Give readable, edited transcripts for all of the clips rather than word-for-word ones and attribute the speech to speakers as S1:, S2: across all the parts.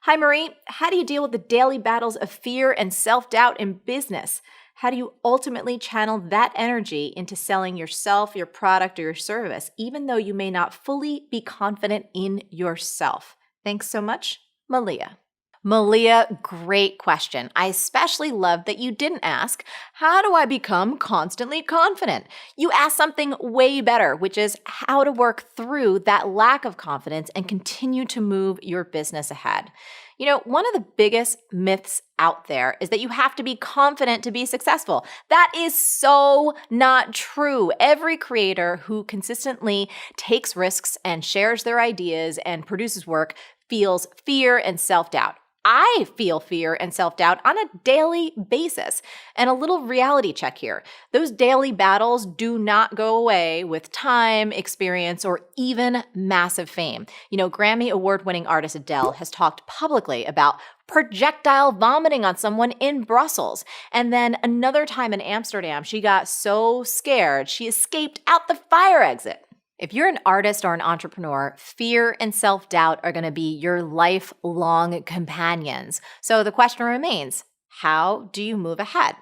S1: Hi, Marie. How do you deal with the daily battles of fear and self-doubt in business? How do you ultimately channel that energy into selling yourself, your product, or your service, even though you may not fully be confident in yourself? Thanks so much, Malia. Malia, great question. I especially love that you didn't ask, how do I become constantly confident? You asked something way better, which is how to work through that lack of confidence and continue to move your business ahead. You know, one of the biggest myths out there is that you have to be confident to be successful. That is so not true. Every creator who consistently takes risks and shares their ideas and produces work feels fear and self-doubt. I feel fear and self-doubt on a daily basis. And a little reality check here. Those daily battles do not go away with time, experience, or even massive fame. You know, Grammy award-winning artist Adele has talked publicly about projectile vomiting on someone in Brussels. And then another time in Amsterdam, she got so scared, she escaped out the fire exit. If you're an artist or an entrepreneur, fear and self-doubt are going to be your lifelong companions. So the question remains, how do you move ahead?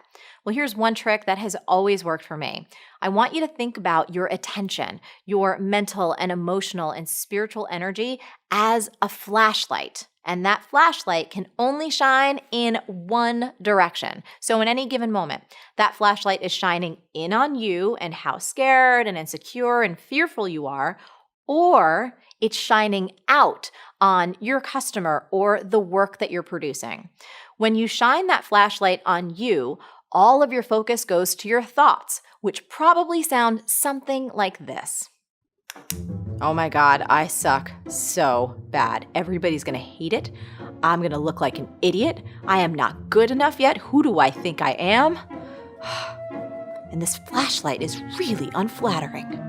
S1: Well, here's one trick that has always worked for me. I want you to think about your attention, your mental and emotional and spiritual energy as a flashlight. And that flashlight can only shine in one direction. So in any given moment, that flashlight is shining in on you and how scared and insecure and fearful you are, or it's shining out on your customer or the work that you're producing. When you shine that flashlight on you, all of your focus goes to your thoughts, which probably sound something like this. Oh my God, I suck so bad. Everybody's gonna hate it. I'm gonna look like an idiot. I am not good enough yet. Who do I think I am? And this flashlight is really unflattering.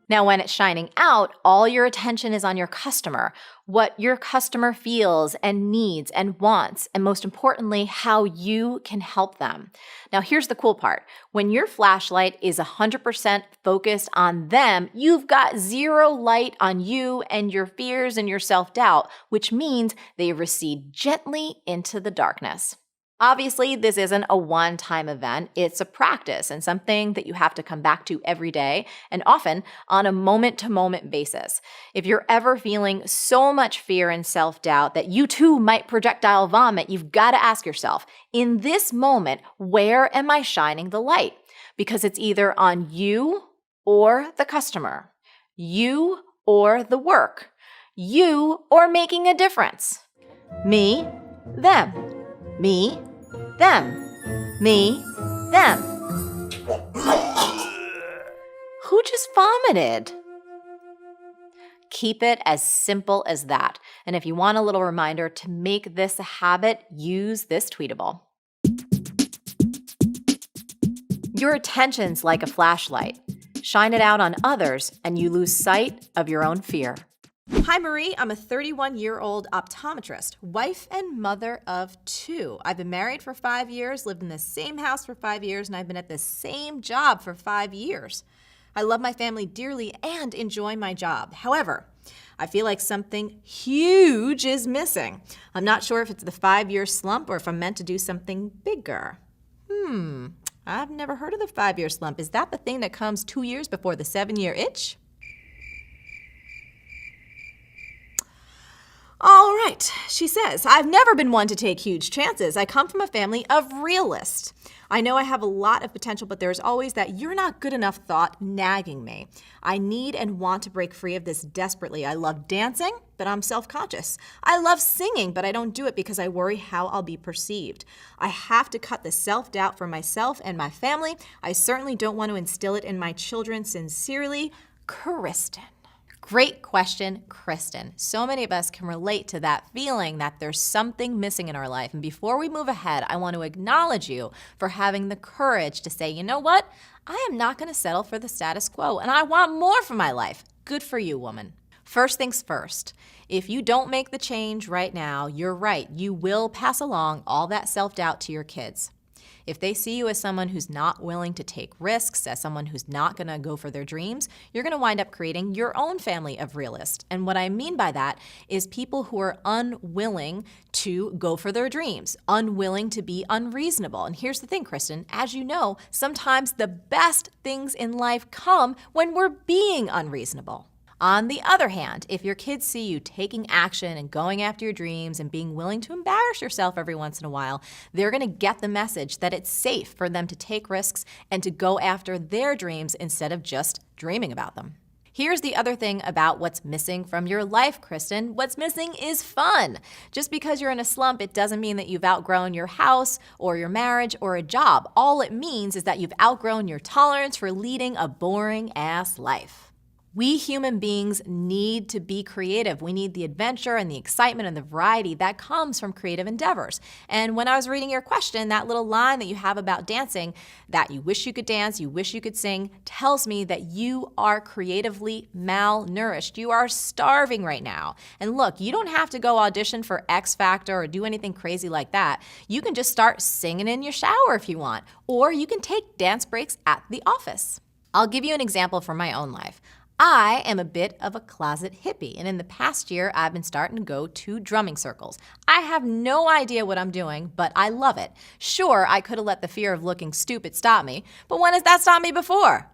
S1: Now, when it's shining out, all your attention is on your customer, what your customer feels and needs and wants, and most importantly, how you can help them. Now, here's the cool part. When your flashlight is 100% focused on them, you've got zero light on you and your fears and your self-doubt, which means they recede gently into the darkness. Obviously, this isn't a one-time event. It's a practice and something that you have to come back to every day and often on a moment-to-moment basis. If you're ever feeling so much fear and self-doubt that you too might projectile vomit, you've got to ask yourself, in this moment, where am I shining the light? Because it's either on you or the customer, you or the work, you or making a difference. Me, them. Me, them. Me, them. Who just vomited? Keep it as simple as that. And if you want a little reminder to make this a habit, use this tweetable. Your attention's like a flashlight. Shine it out on others and you lose sight of your own fear. Hi, Marie. I'm a 31-year-old optometrist, wife and mother of 2. I've been married for 5 years, lived in the same house for 5 years, and I've been at the same job for 5 years. I love my family dearly and enjoy my job. However, I feel like something huge is missing. I'm not sure if it's the 5-year slump or if I'm meant to do something bigger. I've never heard of the 5-year slump. Is that the thing that comes 2 years before the 7-year itch? All right, she says, I've never been one to take huge chances. I come from a family of realists. I know I have a lot of potential, but there's always that you're not good enough thought nagging me. I need and want to break free of this desperately. I love dancing, but I'm self-conscious. I love singing, but I don't do it because I worry how I'll be perceived. I have to cut the self-doubt for myself and my family. I certainly don't want to instill it in my children. Sincerely, Kristen. Great question, Kristen. So many of us can relate to that feeling that there's something missing in our life. And before we move ahead, I want to acknowledge you for having the courage to say, you know what? I am not going to settle for the status quo, and I want more for my life. Good for you, woman. First things first, if you don't make the change right now, you're right. You will pass along all that self-doubt to your kids. If they see you as someone who's not willing to take risks, as someone who's not going to go for their dreams, you're going to wind up creating your own family of realists. And what I mean by that is people who are unwilling to go for their dreams, unwilling to be unreasonable. And here's the thing, Kristen, as you know, sometimes the best things in life come when we're being unreasonable. On the other hand, if your kids see you taking action and going after your dreams and being willing to embarrass yourself every once in a while, they're going to get the message that it's safe for them to take risks and to go after their dreams instead of just dreaming about them. Here's the other thing about what's missing from your life, Kristen. What's missing is fun. Just because you're in a slump, it doesn't mean that you've outgrown your house or your marriage or a job. All it means is that you've outgrown your tolerance for leading a boring-ass life. We human beings need to be creative. We need the adventure and the excitement and the variety that comes from creative endeavors. And when I was reading your question, that little line that you have about dancing, that you wish you could dance, you wish you could sing, tells me that you are creatively malnourished. You are starving right now. And look, you don't have to go audition for X Factor or do anything crazy like that. You can just start singing in your shower if you want, or you can take dance breaks at the office. I'll give you an example from my own life. I am a bit of a closet hippie, and in the past year, I've been starting to go to drumming circles. I have no idea what I'm doing, but I love it. Sure, I could have let the fear of looking stupid stop me, but when has that stopped me before?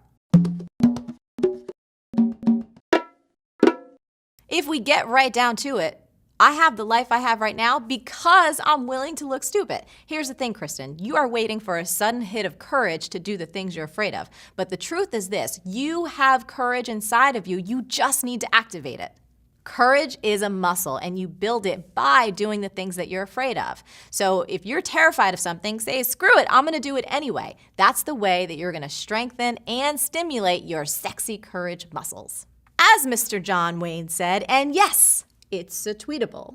S1: If we get right down to it, I have the life I have right now because I'm willing to look stupid. Here's the thing, Kristen. You are waiting for a sudden hit of courage to do the things you're afraid of. But the truth is this, you have courage inside of you. You just need to activate it. Courage is a muscle, and you build it by doing the things that you're afraid of. So if you're terrified of something, say, screw it, I'm gonna do it anyway. That's the way that you're gonna strengthen and stimulate your sexy courage muscles. As Mr. John Wayne said, and yes, it's a tweetable.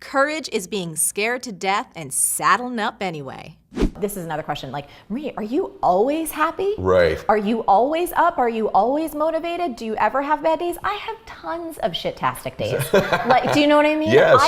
S1: Courage is being scared to death and saddling up anyway. This is another question, like, Marie, are you always happy?
S2: Right.
S1: Are you always up? Are you always motivated? Do you ever have bad days? I have tons of shit-tastic days. Like, do you know what I mean?
S2: Yes.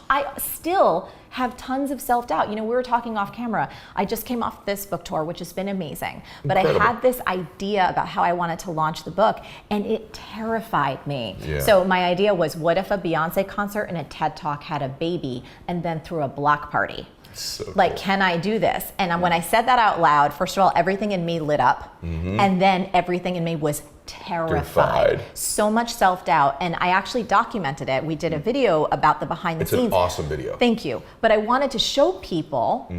S1: I still have tons of self-doubt. You know, we were talking off camera. I just came off this book tour, which has been amazing. But
S2: Incredible.
S1: I had this idea about how I wanted to launch the book, and it terrified me.
S2: Yeah.
S1: So my idea was, what if a Beyonce concert and a TED Talk had a baby and then threw a block party?
S2: So
S1: Like,
S2: cool.
S1: can I do this? And when I said that out loud, first of all, everything in me lit up. And then everything in me was terrified. So much self-doubt. And I actually documented it. We did a video about the behind the
S2: It's
S1: scenes.
S2: an awesome video.
S1: Thank you. But I wanted to show people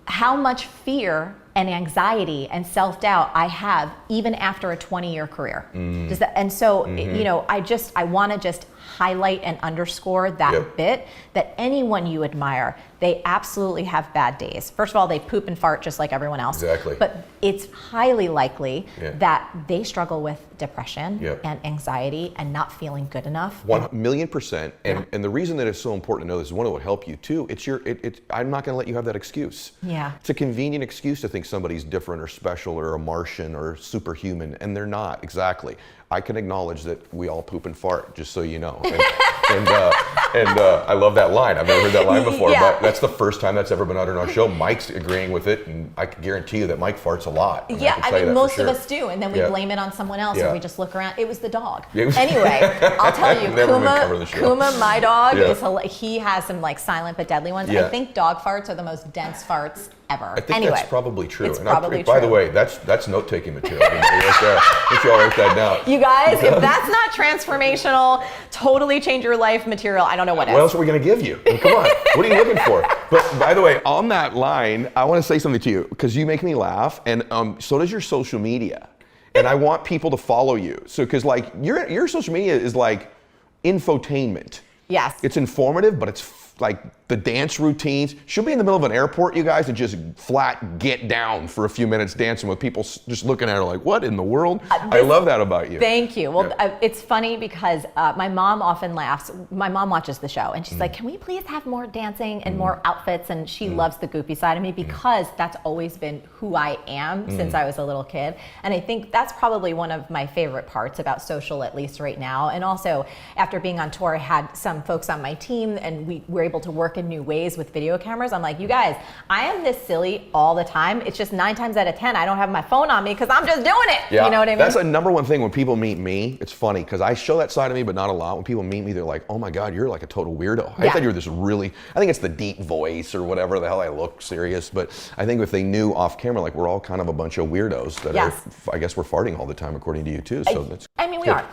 S1: how much fear and anxiety and self-doubt I have even after a 20-year career. And so, you know, I want to just highlight and underscore that bit, that anyone you admire, they absolutely have bad days. First of all, they poop and fart just like everyone else.
S2: Exactly.
S1: But it's highly likely that they struggle with depression and anxiety and not feeling good enough.
S2: 1,000,000%. And the reason that it's so important to know this is one, it would help you too. I'm not going to let you have that excuse.
S1: Yeah.
S2: It's a convenient excuse to think somebody's different or special or a Martian or superhuman, and they're not. Exactly. I can acknowledge that we all poop and fart, just so you know. And I love that line. I've never heard that line before, but that's the first time that's ever been uttered on our show. Mike's agreeing with it, and I can guarantee you that Mike farts a lot.
S1: I mean, most of us do, and then we blame it on someone else, or we just look around. It was the dog. Anyway, I'll tell you, Kuma, my dog, he has some like silent but deadly ones. I think dog farts are the most dense farts ever.
S2: I think that's probably true.
S1: It's probably
S2: by
S1: true.
S2: the way, that's note-taking material. If you all write that down.
S1: You guys, if that's not transformational, totally change your life material, I don't know what is.
S2: What else are we going to give you? I mean, come on. What are you looking for? But by the way, on that line, I want to say something to you because you make me laugh, and so does your social media. And I want people to follow you. So, because like your social media is like infotainment.
S1: Yes.
S2: It's informative, but it's like the dance routines. She'll be in the middle of an airport, you guys, and just flat get down for a few minutes dancing with people just looking at her like, what in the world? I love that about you.
S1: Thank you. Well, it's funny because my mom often laughs. My mom watches the show and she's like, can we please have more dancing and more outfits? And she loves the goofy side of me because that's always been who I am since I was a little kid. And I think that's probably one of my favorite parts about social, at least right now. And also, after being on tour, I had some folks on my team and we're able to work in new ways with video cameras. I'm like, you guys, I am this silly all the time. It's just 9 times out of 10, I don't have my phone on me because I'm just doing it.
S2: Yeah.
S1: You know what I mean?
S2: That's a number one thing when people meet me. It's funny because I show that side of me, but not a lot. When people meet me, they're like, oh my God, you're like a total weirdo. I thought you were this really, I think it's the deep voice or whatever the hell I look serious. But I think if they knew off camera, like we're all kind of a bunch of weirdos that are, I guess we're farting all the time according to you too. So that's
S1: I mean, we are.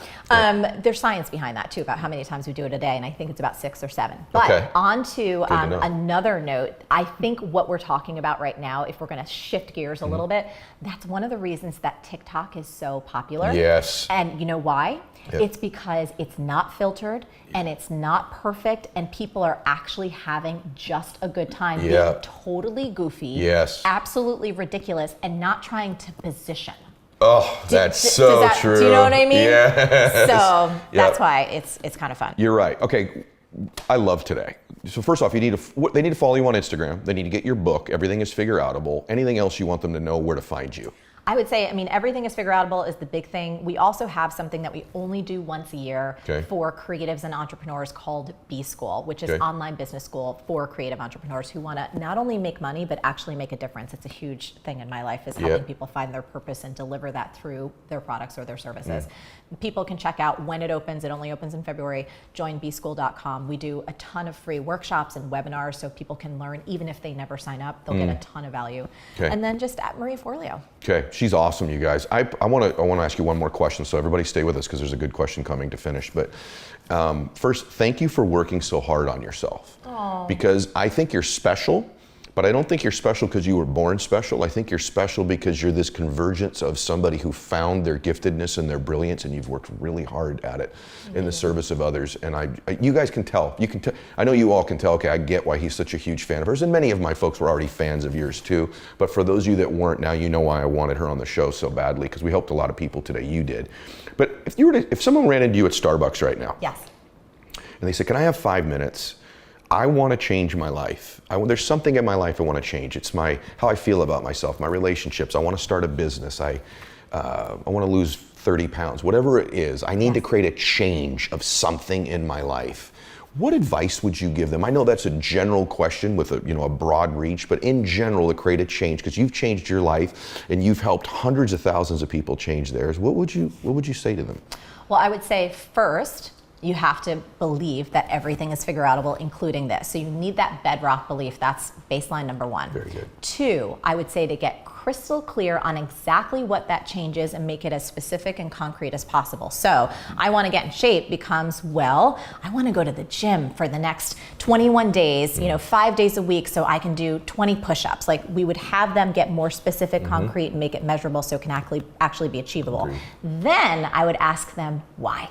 S1: There's science behind that too, about how many times we do it a day, and I think it's about 6 or 7. But on to another note, I think what we're talking about right now, if we're going to shift gears a little bit, that's one of the reasons that TikTok is so popular.
S2: Yes.
S1: And you know why? It's because it's not filtered and it's not perfect, and people are actually having just a good time being totally goofy, absolutely ridiculous, and not trying to position.
S2: Oh, that's so true.
S1: Do you know what I mean?
S2: Yes.
S1: So that's why it's kind of fun.
S2: You're right. Okay, I love today. So first off, they need to follow you on Instagram. They need to get your book. Everything is Figure Outable. Anything else you want them to know where to find you?
S1: I would say, I mean, everything is Figure Outable is the big thing. We also have something that we only do once a year for creatives and entrepreneurs called B-School, which is online business school for creative entrepreneurs who want to not only make money, but actually make a difference. It's a huge thing in my life, is helping people find their purpose and deliver that through their products or their services. People can check out when it opens. It only opens in February. Join bschool.com. We do a ton of free workshops and webinars so people can learn. Even if they never sign up, they'll get a ton of value. And then just at Marie Forleo.
S2: Okay, she's awesome, you guys. I want to ask you one more question, so everybody stay with us because there's a good question coming to finish. But first, thank you for working so hard on yourself. Because I think you're special, but I don't think you're special because you were born special. I think you're special because you're this convergence of somebody who found their giftedness and their brilliance, and you've worked really hard at it in the service of others. And you guys can tell. You can tell. I know you all can tell. Okay, I get why he's such a huge fan of hers, and many of my folks were already fans of yours too. But for those of you that weren't, now you know why I wanted her on the show so badly, because we helped a lot of people today. You did. But if someone ran into you at Starbucks right now, and they said, "Can I have 5 minutes? I want to change my life. There's something in my life I want to change. It's how I feel about myself, my relationships. I want to start a business. I want to lose 30 pounds. Whatever it is, I need to create a change of something in my life." What advice would you give them? I know that's a general question with a broad reach, but in general, to create a change, because you've changed your life and you've helped hundreds of thousands of people change theirs. What would you say to them?
S1: Well, I would say first, you have to believe that everything is figure outable, including this. So you need that bedrock belief. That's baseline number 1.
S2: Very good.
S1: 2, I would say to get crystal clear on exactly what that change is and make it as specific and concrete as possible. So I want to get in shape becomes, well, I want to go to the gym for the next 21 days, 5 days a week, so I can do 20 push-ups. Like, we would have them get more specific, concrete, and make it measurable so it can actually be achievable. Then I would ask them why.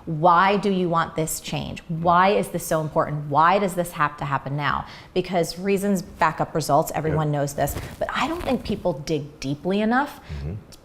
S1: Why do you want this change? Why is this so important? Why does this have to happen now? Because reasons back up results. Everyone knows this. But I don't think people dig deeply enough,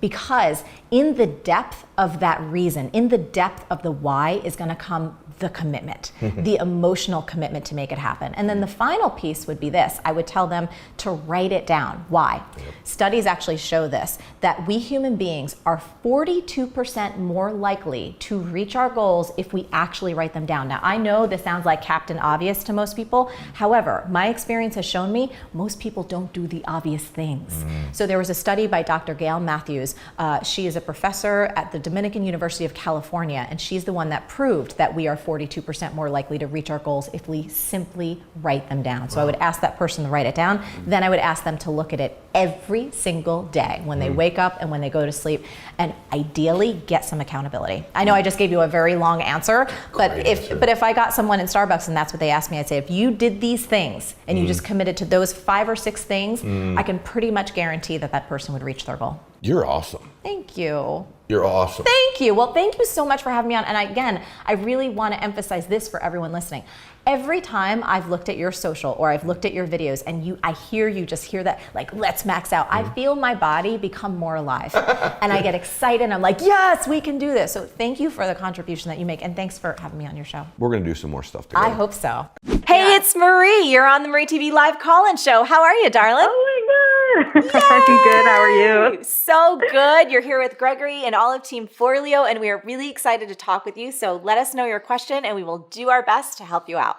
S1: because in the depth of that reason, in the depth of the why, is going to come the commitment, the emotional commitment to make it happen. And then the final piece would be this. I would tell them to write it down. Why? Studies actually show this, that we human beings are 42% more likely to reach our goals if we actually write them down. Now, I know this sounds like Captain Obvious to most people. However, my experience has shown me most people don't do the obvious things. So there was a study by Dr. Gail Matthews. She is a professor at the Dominican University of California, and she's the one that proved that we are 42% more likely to reach our goals if we simply write them down. So I would ask that person to write it down. Then I would ask them to look at it every single day when they wake up and when they go to sleep, and ideally get some accountability. I know I just gave you a very long answer, but if I got someone in Starbucks and that's what they asked me, I'd say, if you did these things and you just committed to those 5 or 6 things, I can pretty much guarantee that person would reach their goal.
S2: You're awesome.
S1: Thank you.
S2: You're awesome.
S1: Thank you. Well, thank you so much for having me on. And again, I really want to emphasize this for everyone listening. Every time I've looked at your social or I've looked at your videos and I hear you just hear that, like, let's max out, I feel my body become more alive. And I get excited. I'm like, yes, we can do this. So thank you for the contribution that you make. And thanks for having me on your show.
S2: We're going to do some more stuff together.
S1: I hope so. Hey, it's Marie. You're on the Marie TV Live call-in show. How are you, darling?
S3: Oh my God. I'm good. How are you?
S1: So good. You're here with Gregory and all of Team Forleo, and we are really excited to talk with you. So let us know your question, and we will do our best to help you out.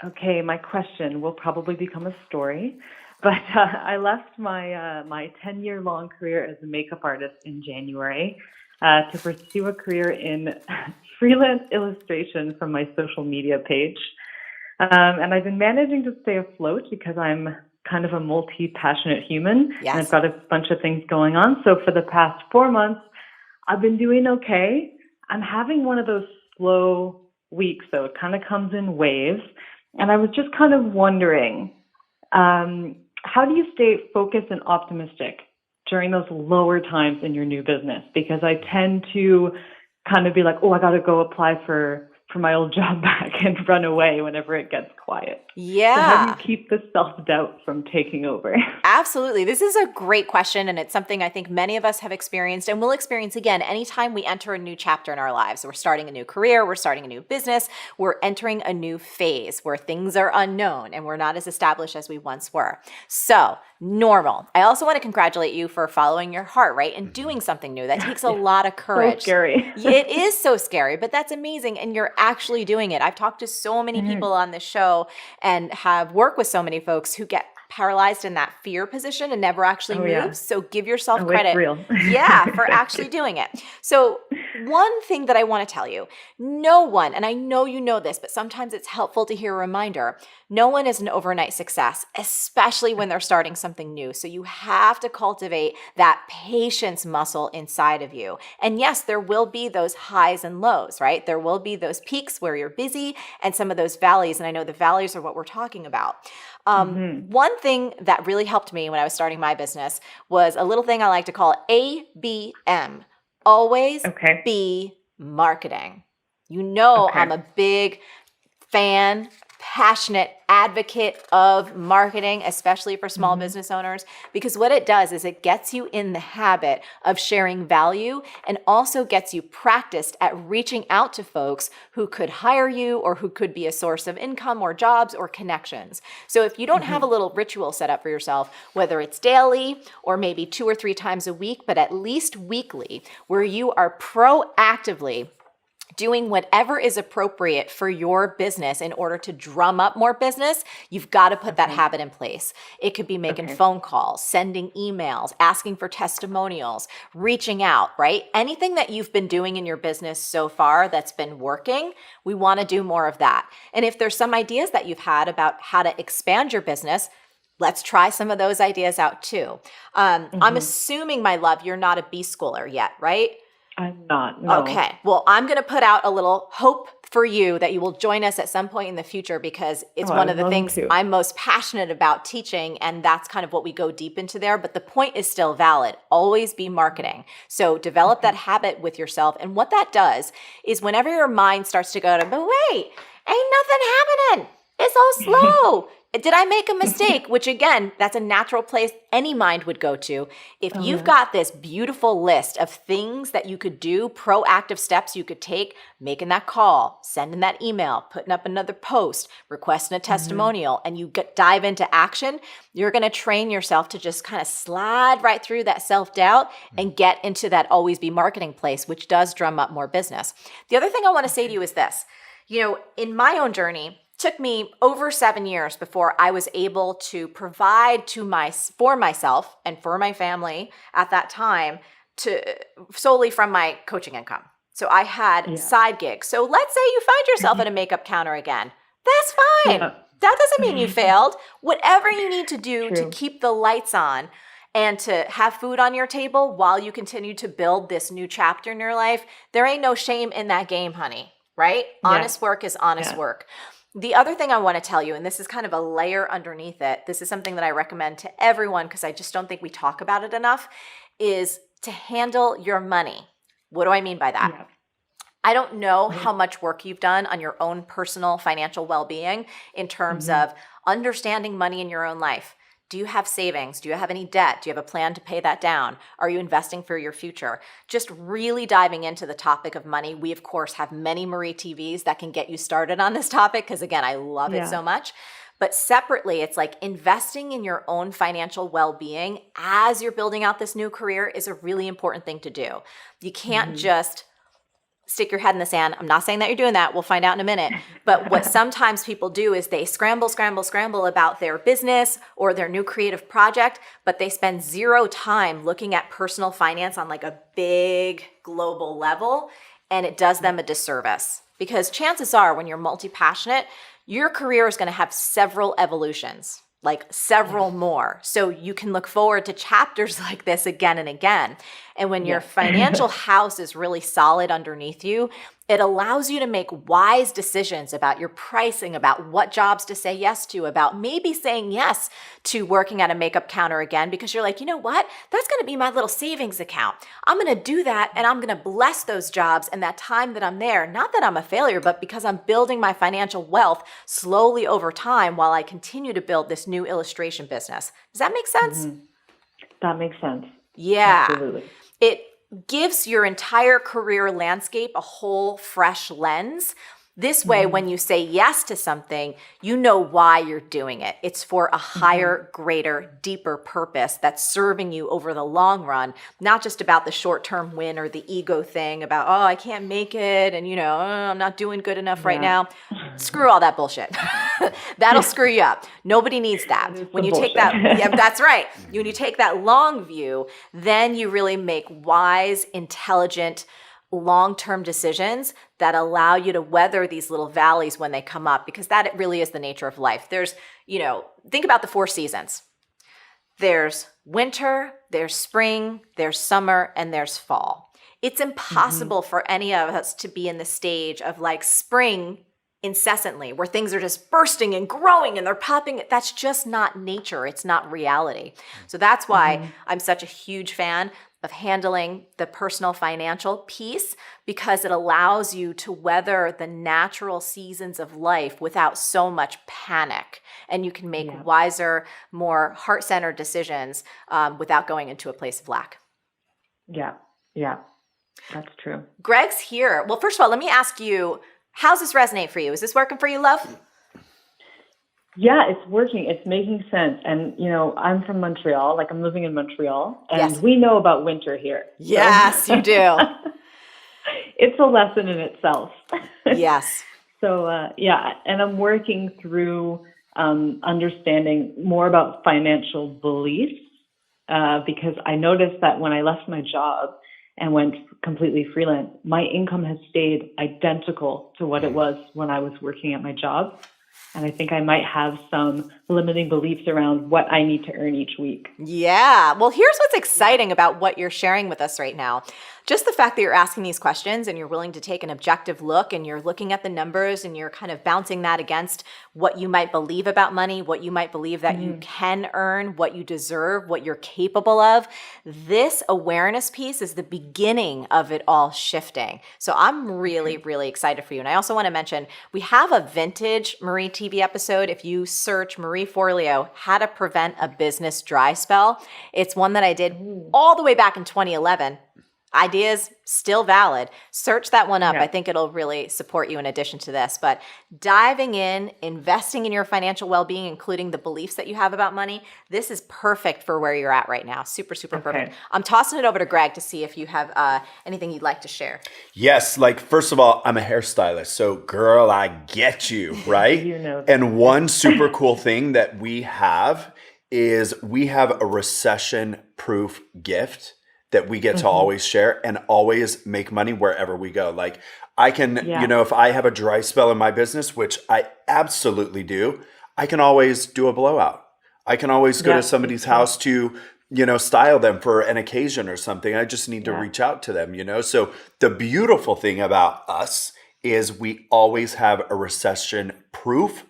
S3: Okay, my question will probably become a story, but I left my 10-year long career as a makeup artist in January to pursue a career in freelance illustration from my social media page. And I've been managing to stay afloat because I'm kind of a multi-passionate human and I've
S1: Yes.
S3: got a bunch of things going on. So for the past 4 months, I've been doing okay. I'm having one of those slow weeks, though. It kind of comes in waves. And I was just kind of wondering, how do you stay focused and optimistic during those lower times in your new business? Because I tend to kind of be like, oh, I got to go apply for my old job back and run away whenever it gets quiet. So how do you
S1: Yeah.
S3: keep the self-doubt from taking over?
S1: Absolutely. This is a great question, and it's something I think many of us have experienced and will experience again anytime we enter a new chapter in our lives. We're starting a new career, we're starting a new business, we're entering a new phase where things are unknown and we're not as established as we once were. So, normal. I also want to congratulate you for following your heart, right? And doing something new. That takes a lot of
S3: So
S1: courage.
S3: scary.
S1: It is so scary, but that's amazing. And you're actually doing it. I've talked to so many people on this show and have worked with so many folks who get paralyzed in that fear position and never actually
S3: Oh,
S1: move.
S3: yeah.
S1: So give yourself
S3: Oh,
S1: credit.
S3: it's real.
S1: Yeah, for
S3: Thank
S1: actually
S3: you.
S1: doing it. So one thing that I want to tell you, no one, and I know you know this, but sometimes it's helpful to hear a reminder, no one is an overnight success, especially when they're starting something new. So you have to cultivate that patience muscle inside of you. And yes, there will be those highs and lows, right? There will be those peaks where you're busy and some of those valleys. And I know the valleys are what we're talking about. One thing that really helped me when I was starting my business was a little thing I like to call ABM. Always
S3: Okay.
S1: be marketing. You know, I'm
S3: Okay.
S1: a big fan, passionate advocate of marketing, especially for small business owners, because what it does is it gets you in the habit of sharing value and also gets you practiced at reaching out to folks who could hire you or who could be a source of income or jobs or connections. So if you don't have a little ritual set up for yourself, whether it's daily or maybe 2 or 3 times a week, but at least weekly, where you are proactively doing whatever is appropriate for your business in order to drum up more business, you've got to put that habit in place. It could be making phone calls, sending emails, asking for testimonials, reaching out, right? Anything that you've been doing in your business so far that's been working, we want to do more of that. And if there's some ideas that you've had about how to expand your business, let's try some of those ideas out too. I'm assuming, my love, you're not a B-schooler yet, right?
S3: I'm not. No.
S1: Okay. Well, I'm going to put out a little hope for you that you will join us at some point in the future, because it's
S3: Oh, I
S1: one
S3: would
S1: of the
S3: love
S1: things
S3: to.
S1: I'm most passionate about teaching. And that's kind of what we go deep into there. But the point is still valid. Always be marketing. So develop that habit with yourself. And what that does is whenever your mind starts to go to, but wait, ain't nothing happening. It's all slow. Did I make a mistake? Which again, that's a natural place any mind would go to. If you've got this beautiful list of things that you could do, proactive steps you could take, making that call, sending that email, putting up another post, requesting a testimonial, and you dive into action, you're going to train yourself to just kind of slide right through that self-doubt and get into that always be marketing place, which does drum up more business. The other thing I want to say to you is this. You know, in my own journey, took me over 7 years before I was able to provide for myself and for my family at that time to solely from my coaching income. So I had side gigs. So let's say you find yourself at a makeup counter again. That's fine.
S3: Yeah.
S1: That doesn't mean you failed. Whatever you need to do to
S3: True.
S1: keep the lights on and to have food on your table while you continue to build this new chapter in your life, there ain't no shame in that game, honey, right?
S3: Yeah.
S1: Honest work is honest work. The other thing I want to tell you, and this is kind of a layer underneath it, this is something that I recommend to everyone because I just don't think we talk about it enough, is to handle your money. What do I mean by that?
S3: Yeah.
S1: I don't know how much work you've done on your own personal financial well-being in terms of understanding money in your own life. Do you have savings? Do you have any debt? Do you have a plan to pay that down? Are you investing for your future? Just really diving into the topic of money. We, of course, have many Marie TVs that can get you started on this topic because, again, I love it so much. But separately, it's like investing in your own financial well-being as you're building out this new career is a really important thing to do. You can't just stick your head in the sand. I'm not saying that you're doing that. We'll find out in a minute. But what sometimes people do is they scramble about their business or their new creative project, but they spend zero time looking at personal finance on like a big global level, and it does them a disservice. Because chances are when you're multi-passionate, your career is going to have several evolutions, like several more. So you can look forward to chapters like this again and again. And when your financial house is really solid underneath you, it allows you to make wise decisions about your pricing, about what jobs to say yes to, about maybe saying yes to working at a makeup counter again, because you're like, you know what? That's going to be my little savings account. I'm going to do that, and I'm going to bless those jobs and that time that I'm there. Not that I'm a failure, but because I'm building my financial wealth slowly over time while I continue to build this new illustration business. Does that make sense?
S3: Mm-hmm. That makes sense.
S1: Yeah.
S3: Absolutely.
S1: It gives your entire career landscape a whole fresh lens. This way, when you say yes to something, you know why you're doing it. It's for a higher, greater, deeper purpose that's serving you over the long run, not just about the short-term win or the ego thing about, oh, I can't make it and, oh, I'm not doing good enough right now. Screw all that bullshit. That'll screw you up. Nobody needs that. When you take that, yeah, that's right. When you take that long view, then you really make wise, intelligent, long-term decisions that allow you to weather these little valleys when they come up, because that really is the nature of life. There's, think about the 4 seasons. There's winter, there's spring, there's summer, and there's fall. It's impossible for any of us to be in the stage of like spring incessantly, where things are just bursting and growing and they're popping. That's just not nature. It's not reality. So that's why I'm such a huge fan of handling the personal financial piece, because it allows you to weather the natural seasons of life without so much panic. And you can make wiser, more heart-centered decisions without going into a place of lack.
S3: Yeah, that's true.
S1: Greg's here. Well, first of all, let me ask you, how's this resonate for you? Is this working for you, love?
S3: Yeah, it's working. It's making sense. And, I'm from Montreal. Like, I'm living in Montreal. And we know about winter here.
S1: Yes, you do.
S3: It's a lesson in itself.
S1: Yes.
S3: So, and I'm working through understanding more about financial beliefs because I noticed that when I left my job and went completely freelance, my income has stayed identical to what it was when I was working at my job. And I think I might have some limiting beliefs around what I need to earn each week.
S1: Yeah. Well, here's what's exciting about what you're sharing with us right now. Just the fact that you're asking these questions and you're willing to take an objective look and you're looking at the numbers and you're kind of bouncing that against what you might believe about money, what you might believe that you can earn, what you deserve, what you're capable of. This awareness piece is the beginning of it all shifting. So I'm really, really excited for you. And I also want to mention, we have a vintage Marie TV episode. If you search Marie Forleo, How to Prevent a Business Dry Spell, it's one that I did all the way back in 2011. Ideas still valid. Search that one up. I think it'll really support you in addition to this. But diving in, investing in your financial well-being, including the beliefs that you have about money, this is perfect for where you're at right now. Super, super perfect. I'm tossing it over to Greg to see if you have anything you'd like to share.
S4: Yes. First of all, I'm a hairstylist. So girl, I get you, right? And one super cool thing that we have is we have a recession-proof gift that we get to always share and always make money wherever we go. Like I can, if I have a dry spell in my business, which I absolutely do, I can always do a blowout. I can always go to somebody's house to, style them for an occasion or something. I just need to reach out to them, So the beautiful thing about us is we always have a recession-proof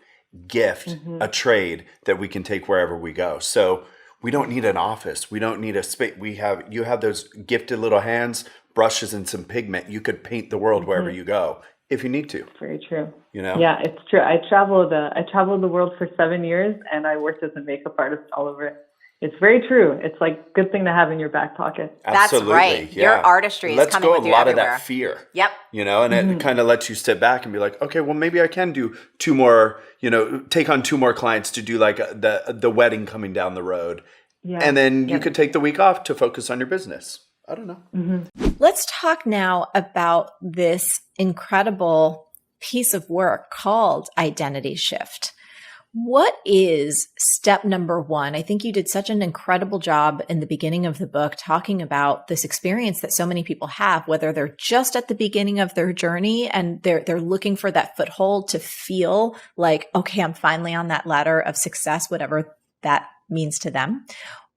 S4: gift, a trade that we can take wherever we go. So we don't need an office. We don't need a space. You have those gifted little hands, brushes, and some pigment. You could paint the world wherever you go if you need to.
S3: Very true.
S4: Yeah,
S3: it's true. I traveled the world for 7 years, and I worked as a makeup artist all over it. It's very true. It's like good thing to have in your back pocket.
S4: Absolutely.
S1: That's right.
S4: Yeah.
S1: Your artistry is coming with you
S4: Let's go a lot
S1: everywhere.
S4: of that fear.
S1: Yep.
S4: And it kind of lets you sit back and be like, okay, well, maybe I can do 2 more, take on 2 more clients to do like the wedding coming down the road. Yeah. And then you could take the week off to focus on your business. I don't know.
S1: Let's talk now about this incredible piece of work called Identity Shift. What is step number one? I think you did such an incredible job in the beginning of the book talking about this experience that so many people have, whether they're just at the beginning of their journey and they're looking for that foothold to feel like, okay, I'm finally on that ladder of success, whatever that means to them.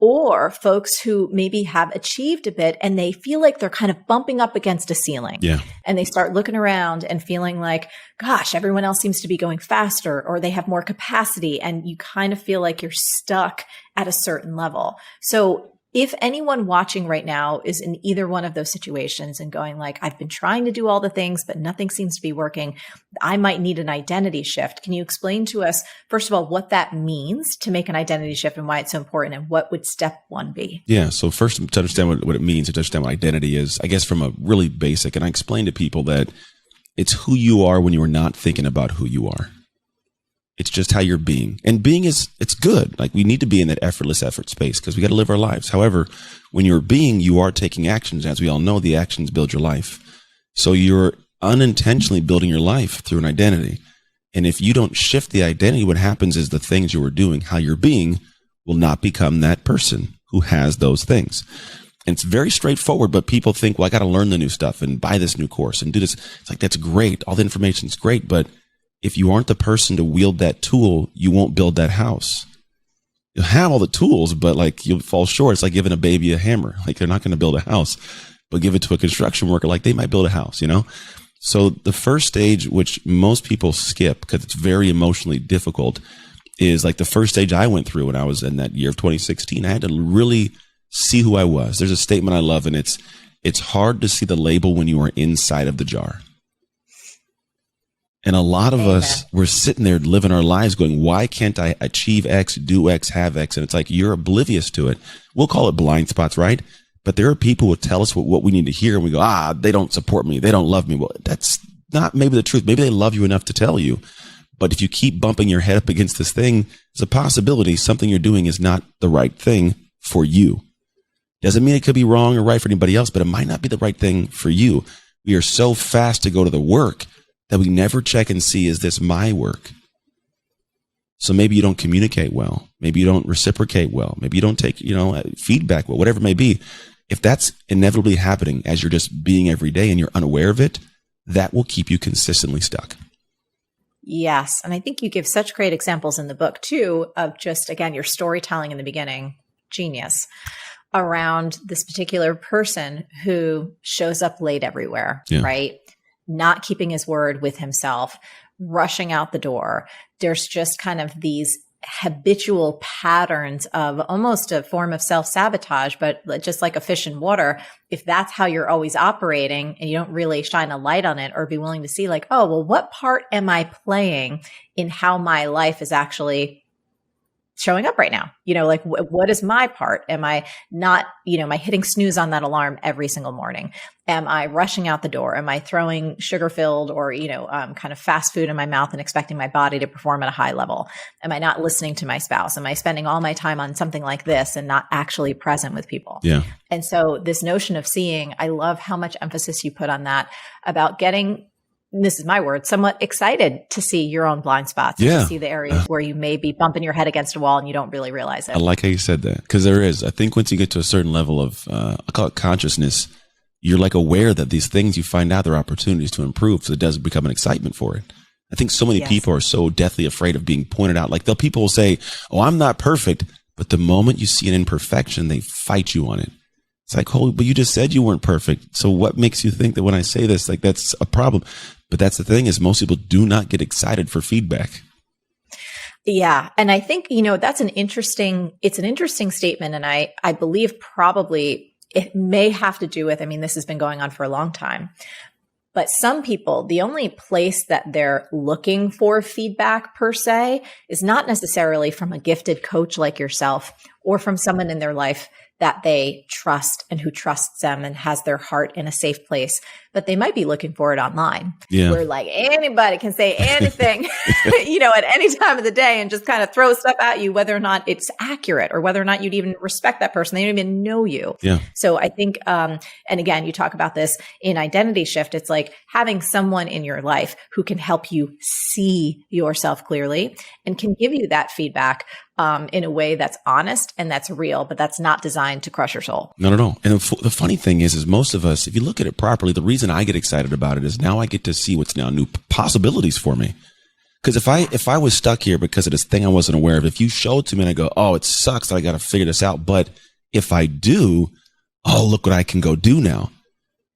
S1: Or folks who maybe have achieved a bit and they feel like they're kind of bumping up against a ceiling.
S5: Yeah.
S1: And they start looking around and feeling like, gosh, everyone else seems to be going faster or they have more capacity. And you kind of feel like you're stuck at a certain level. So if anyone watching right now is in either one of those situations and going like, I've been trying to do all the things, but nothing seems to be working, I might need an identity shift. Can you explain to us, first of all, what that means to make an identity shift and why it's so important, and what would step one be?
S5: Yeah. So first, to understand what it means, to understand what identity is, I guess from a really basic, and I explain to people that it's who you are when you are not thinking about who you are. It's just how you're being. And being it's good. Like, we need to be in that effortless effort space because we got to live our lives. However, when you're being, you are taking actions. As we all know, the actions build your life. So you're unintentionally building your life through an identity. And if you don't shift the identity, what happens is the things you are doing, how you're being, will not become that person who has those things. And it's very straightforward, but people think, well, I got to learn the new stuff and buy this new course and do this. It's like, that's great. All the information is great. But if you aren't the person to wield that tool, you won't build that house. You'll have all the tools, but like, you'll fall short. It's like giving a baby a hammer. Like, they're not going to build a house, but give it to a construction worker, like they might build a house, you know? So the first stage, which most people skip because it's very emotionally difficult, is like the first stage I went through when I was in that year of 2016. I had to really see who I was. There's a statement I love, and it's hard to see the label when you are inside of the jar. And a lot of us, we're sitting there living our lives going, why can't I achieve X, do X, have X? And it's like, you're oblivious to it. We'll call it blind spots, right? But there are people who tell us what we need to hear. And we go, they don't support me. They don't love me. Well, that's not maybe the truth. Maybe they love you enough to tell you. But if you keep bumping your head up against this thing, there's a possibility something you're doing is not the right thing for you. Doesn't mean it could be wrong or right for anybody else, but it might not be the right thing for you. We are so fast to go to the work that we never check and see, is this my work? So maybe you don't communicate well. Maybe you don't reciprocate well. Maybe you don't take, feedback well, whatever it may be. If that's inevitably happening as you're just being every day and you're unaware of it, that will keep you consistently stuck.
S1: Yes. And I think you give such great examples in the book too, of just, again, your storytelling in the beginning, genius, around this particular person who shows up late everywhere, right? Not keeping his word with himself, rushing out the door. There's just kind of these habitual patterns of almost a form of self-sabotage, but just like a fish in water, if that's how you're always operating and you don't really shine a light on it or be willing to see like, oh, well, what part am I playing in how my life is actually showing up right now? Like what is my part? Am I not, am I hitting snooze on that alarm every single morning? Am I rushing out the door? Am I throwing sugar-filled or, kind of fast food in my mouth and expecting my body to perform at a high level? Am I not listening to my spouse? Am I spending all my time on something like this and not actually present with people?
S5: Yeah.
S1: And so this notion of seeing, I love how much emphasis you put on that about getting, this is my word, somewhat excited to see your own blind spots, to see the areas where you may be bumping your head against a wall and you don't really realize it.
S5: I like how you said that, because there is. I think once you get to a certain level of, I call it consciousness, you're like aware that these things you find out, there are opportunities to improve. So it does become an excitement for it. I think so many people are so deathly afraid of being pointed out. Like people will say, oh, I'm not perfect. But the moment you see an imperfection, they fight you on it. It's like, oh, but you just said you weren't perfect. So what makes you think that when I say this, like that's a problem? But that's the thing, is most people do not get excited for feedback.
S1: Yeah. And I think, that's it's an interesting statement. And I believe probably it may have to do with, this has been going on for a long time, but some people, the only place that they're looking for feedback per se is not necessarily from a gifted coach like yourself or from someone in their life that they trust and who trusts them and has their heart in a safe place, but they might be looking for it online.
S5: Yeah.
S1: Where like anybody can say anything, at any time of the day and just kind of throw stuff at you, whether or not it's accurate or whether or not you'd even respect that person. They don't even know you.
S5: Yeah.
S1: So I think, and again, you talk about this in Identity Shift. It's like having someone in your life who can help you see yourself clearly and can give you that feedback in a way that's honest and that's real, but that's not designed to crush your soul.
S5: Not at all. And the funny thing is most of us, if you look at it properly, the reason I get excited about it is now I get to see what's now new possibilities for me. Because if I was stuck here because of this thing I wasn't aware of, if you show it to me and I go, oh, it sucks that I got to figure this out. But if I do, oh, look what I can go do now.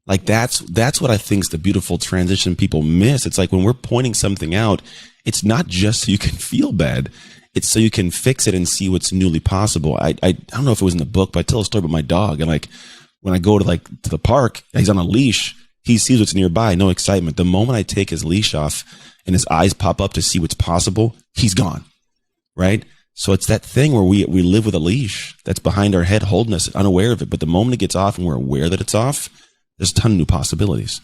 S5: Like that's what I think is the beautiful transition people miss. It's like when we're pointing something out, it's not just so you can feel bad. It's so you can fix it and see what's newly possible. I don't know if it was in the book, but I tell a story about my dog. And like when I go to the park, he's on a leash. He sees what's nearby, no excitement. The moment I take his leash off and his eyes pop up to see what's possible, he's gone. Right? So it's that thing where we live with a leash that's behind our head, holding us unaware of it. But the moment it gets off and we're aware that it's off, there's a ton of new possibilities.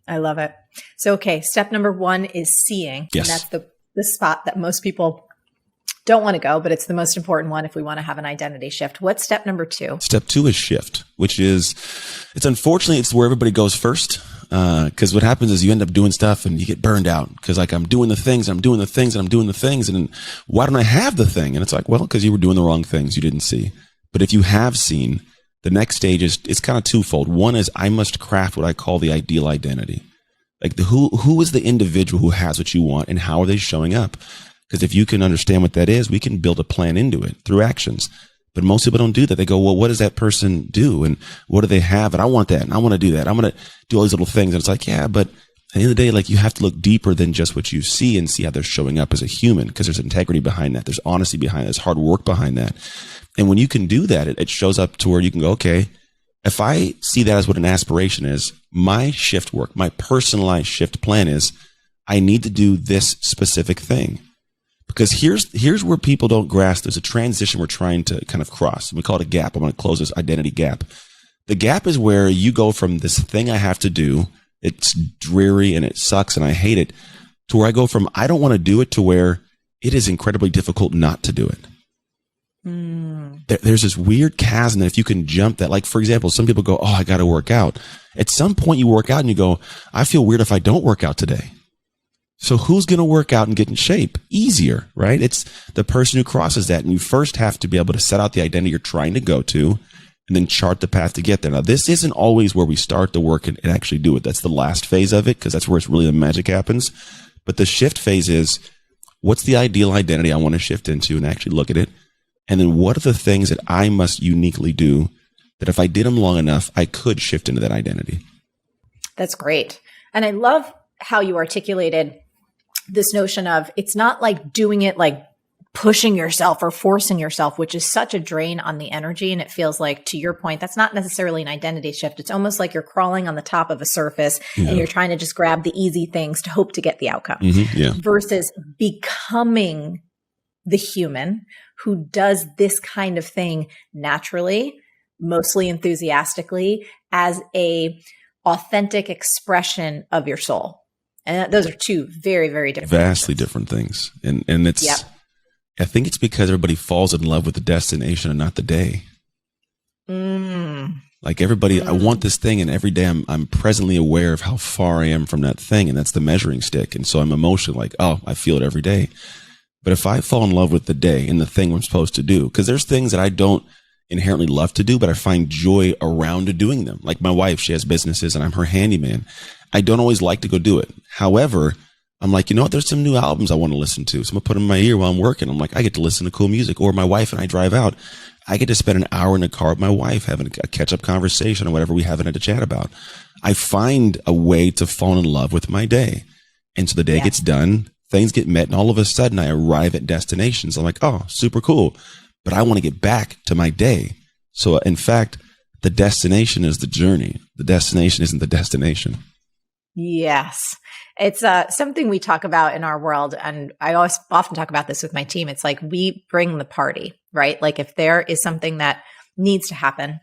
S1: I love it. So, okay, step number 1 is seeing.
S5: Yes.
S1: And that's the spot that most people don't want to go, but it's the most important one if we want to have an identity shift. What's step number 2?
S5: Step 2 is shift, which is, it's where everybody goes first. Cause what happens is you end up doing stuff and you get burned out. Cause like I'm doing the things. And why don't I have the thing? And it's like, well, cause you were doing the wrong things you didn't see. But if you have seen, the next stage it's kind of twofold. One is I must craft what I call the ideal identity. Like who is the individual who has what you want and how are they showing up? Because if you can understand what that is, we can build a plan into it through actions. But most people don't do that. They go, well, what does that person do? And what do they have? And I want that. And I want to do that. I'm going to do all these little things. And it's like, yeah, but at the end of the day, like you have to look deeper than just what you see and see how they're showing up as a human. Because there's integrity behind that. There's honesty behind that. There's hard work behind that. And when you can do that, it shows up to where you can go, okay, if I see that as what an aspiration is, my shift work, my personalized shift plan is I need to do this specific thing. Because here's where people don't grasp. There's a transition we're trying to kind of cross. We call it a gap. I'm going to close this identity gap. The gap is where you go from this thing I have to do, it's dreary and it sucks and I hate it, to where I go from I don't want to do it to where it is incredibly difficult not to do it. There's this weird chasm that if you can jump that, like for example, some people go, oh, I got to work out. At some point you work out and you go, I feel weird if I don't work out today. So who's going to work out and get in shape? Easier, right? It's the person who crosses that. And you first have to be able to set out the identity you're trying to go to and then chart the path to get there. Now, this isn't always where we start the work and actually do it. That's the last phase of it because that's where it's really the magic happens. But the shift phase is what's the ideal identity I want to shift into and actually look at it? And then what are the things that I must uniquely do that if I did them long enough, I could shift into that identity?
S1: That's great. And I love how you articulated this notion of it's not like doing it like pushing yourself or forcing yourself, which is such a drain on the energy. And it feels like, to your point, that's not necessarily an identity shift. It's almost like you're crawling on the top of a surface and you're trying to just grab the easy things to hope to get the outcome versus becoming the human who does this kind of thing naturally, mostly enthusiastically, as a authentic expression of your soul. And those are two very, very different
S5: vastly different things. And it's, I think it's because everybody falls in love with the destination and not the day. Like everybody, I want this thing. And every day I'm presently aware of how far I am from that thing. And that's the measuring stick. And so I'm emotional, like, oh, I feel it every day. But if I fall in love with the day and the thing I'm supposed to do, because there's things that I don't inherently love to do, but I find joy around doing them. Like my wife, she has businesses and I'm her handyman. I don't always like to go do it. However, I'm like, you know what? There's some new albums I want to listen to. So I'm going to put them in my ear while I'm working. I'm like, I get to listen to cool music. Or my wife and I drive out. I get to spend an hour in the car with my wife having a catch-up conversation or whatever we haven't had to chat about. I find a way to fall in love with my day. And so the day gets done, things get met, and all of a sudden I arrive at destinations. I'm like, oh, super cool. But I want to get back to my day. So in fact, the destination is the journey. The destination isn't the destination.
S1: Yes. It's something we talk about in our world. And I often talk about this with my team. It's like we bring the party, right? Like if there is something that needs to happen,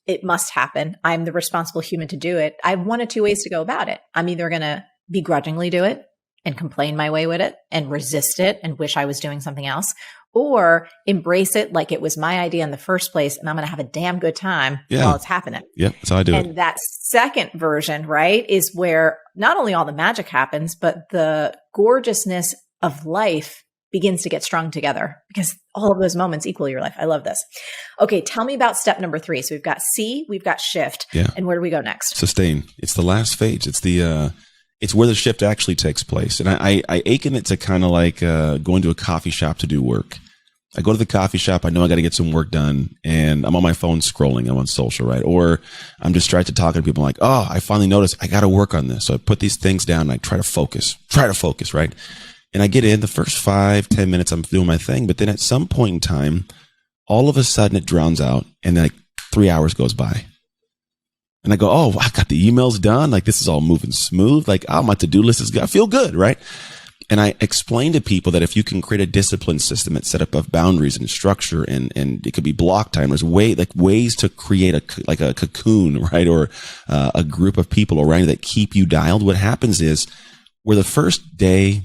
S1: it must happen. I'm the responsible human to do it. I have one of two ways to go about it. I'm either going to begrudgingly do it and complain my way with it and resist it and wish I was doing something else, or embrace it like it was my idea in the first place. And I'm going to have a damn good time while it's happening.
S5: Yeah, that's how I do it.
S1: And that second version, right, is where not only all the magic happens, but the gorgeousness of life begins to get strung together, because all of those moments equal your life. I love this. Okay, tell me about step number 3. So we've got C, we've got shift.
S5: Yeah.
S1: And where do we go next?
S5: Sustain. It's the last phase. It's the it's where the shift actually takes place. And I akin it to kind of like going to a coffee shop to do work. I go to the coffee shop. I know I got to get some work done, and I'm on my phone scrolling. I'm on social, right? Or I'm distracted talking to people. I'm like, oh, I finally noticed I got to work on this. So I put these things down and I try to focus, right? And I get in the first 5-10 minutes, I'm doing my thing. But then at some point in time, all of a sudden it drowns out, and then like 3 hours goes by. And I go, oh, I got the emails done. Like, this is all moving smooth. Like, oh, my to-do list is, I feel good, right? And I explain to people that if you can create a discipline system that's set up of boundaries and structure, and it could be block time, there's ways to create a cocoon, right? Or a group of people around you that keep you dialed. What happens is, where the first day,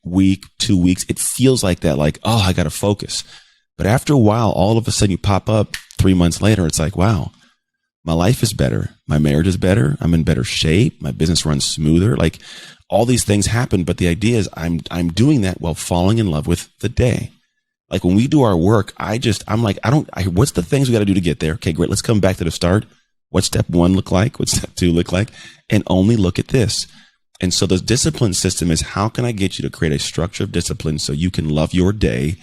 S5: week, 2 weeks, it feels like that, like, oh, I got to focus. But after a while, all of a sudden you pop up 3 months later, it's like, wow, my life is better. My marriage is better. I'm in better shape. My business runs smoother. Like, all these things happen. But the idea is I'm doing that while falling in love with the day. Like, when we do our work, I'm like, what's the things we got to do to get there? Okay, great. Let's come back to the start. What's step 1 look like? What's step 2 look like? And only look at this. And so the discipline system is, how can I get you to create a structure of discipline so you can love your day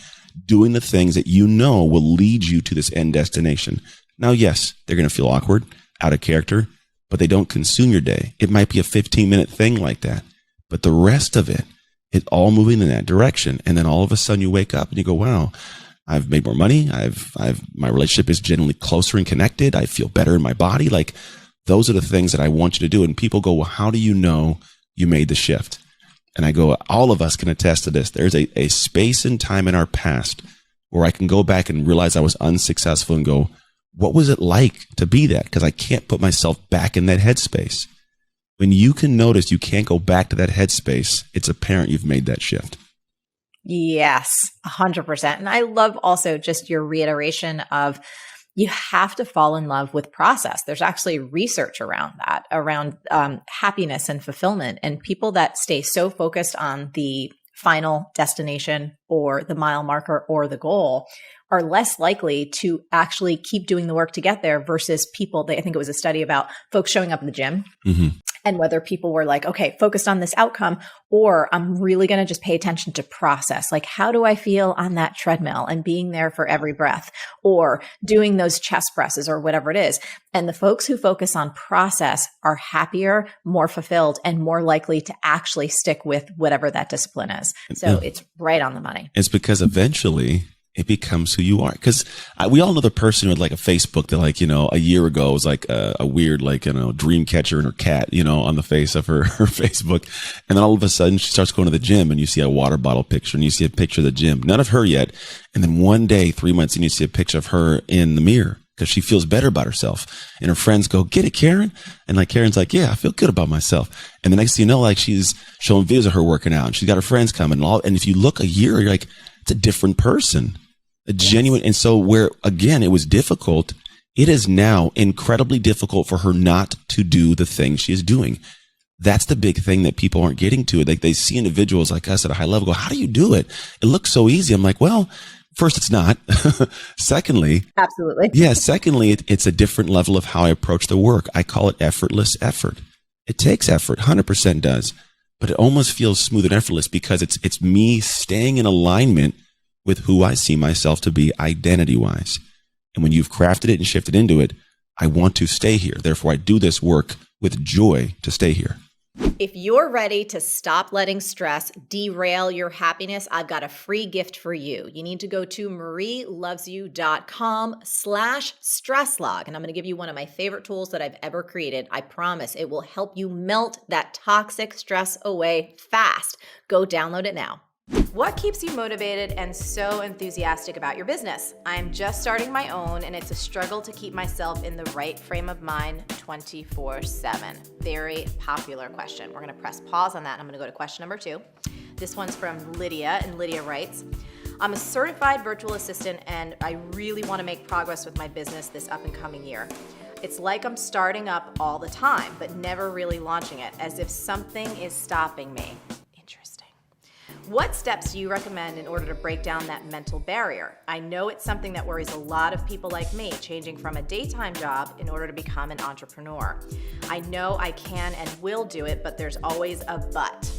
S5: doing the things that you know will lead you to this end destination? Now, yes, they're going to feel awkward, out of character, but they don't consume your day. It might be a 15-minute thing like that, but the rest of it is all moving in that direction. And then all of a sudden you wake up and you go, wow, I've made more money. My relationship is generally closer and connected. I feel better in my body. Like, those are the things that I want you to do. And people go, well, how do you know you made the shift? And I go, all of us can attest to this. There's a space and time in our past where I can go back and realize I was unsuccessful and go, what was it like to be that? Because I can't put myself back in that headspace. When you can notice you can't go back to that headspace, it's apparent you've made that shift.
S1: Yes, 100%. And I love also just your reiteration of, you have to fall in love with process. There's actually research around that, around happiness and fulfillment. And people that stay so focused on the final destination or the mile marker or the goal are less likely to actually keep doing the work to get there versus people I think it was a study about folks showing up in the gym. Mm-hmm. And whether people were like, okay, focused on this outcome, or I'm really going to just pay attention to process. Like, how do I feel on that treadmill and being there for every breath, or doing those chest presses or whatever it is. And the folks who focus on process are happier, more fulfilled, and more likely to actually stick with whatever that discipline is. So it's right on the money.
S5: It's because eventually it becomes who you are. Because we all know the person with like a Facebook that, like, a year ago was like a weird, like, dream catcher and her cat, on the face of her Facebook. And then all of a sudden she starts going to the gym, and you see a water bottle picture, and you see a picture of the gym, none of her yet. And then one day, 3 months in, you see a picture of her in the mirror because she feels better about herself. And her friends go, get it, Karen? And like, Karen's like, yeah, I feel good about myself. And the next thing you know, like, she's showing videos of her working out, and she's got her friends coming. And if you look a year, you're like, it's a different person. A genuine. And so where, again, it was difficult, it is now incredibly difficult for her not to do the things she is doing. That's the big thing that people aren't getting to. Like, they see individuals like us at a high level go, how do you do it? It looks so easy. I'm like, well, first, it's not. Secondly,
S1: absolutely.
S5: Yeah. Secondly, it's a different level of how I approach the work. I call it effortless effort. It takes effort, 100% does, but it almost feels smooth and effortless because it's me staying in alignment with who I see myself to be identity-wise. And when you've crafted it and shifted into it, I want to stay here. Therefore, I do this work with joy to stay here.
S1: If you're ready to stop letting stress derail your happiness, I've got a free gift for you. You need to go to marielovesyou.com/stresslog. And I'm going to give you one of my favorite tools that I've ever created. I promise it will help you melt that toxic stress away fast. Go download it now. What keeps you motivated and so enthusiastic about your business? I'm just starting my own, and it's a struggle to keep myself in the right frame of mind 24/7. Very popular question. We're going to press pause on that, and I'm going to go to question number 2. This one's from Lydia, and Lydia writes, I'm a certified virtual assistant, and I really want to make progress with my business this up and coming year. It's like I'm starting up all the time, but never really launching it, as if something is stopping me. Interesting. What steps do you recommend in order to break down that mental barrier? I know it's something that worries a lot of people like me, changing from a daytime job in order to become an entrepreneur. I know I can and will do it, but there's always a but.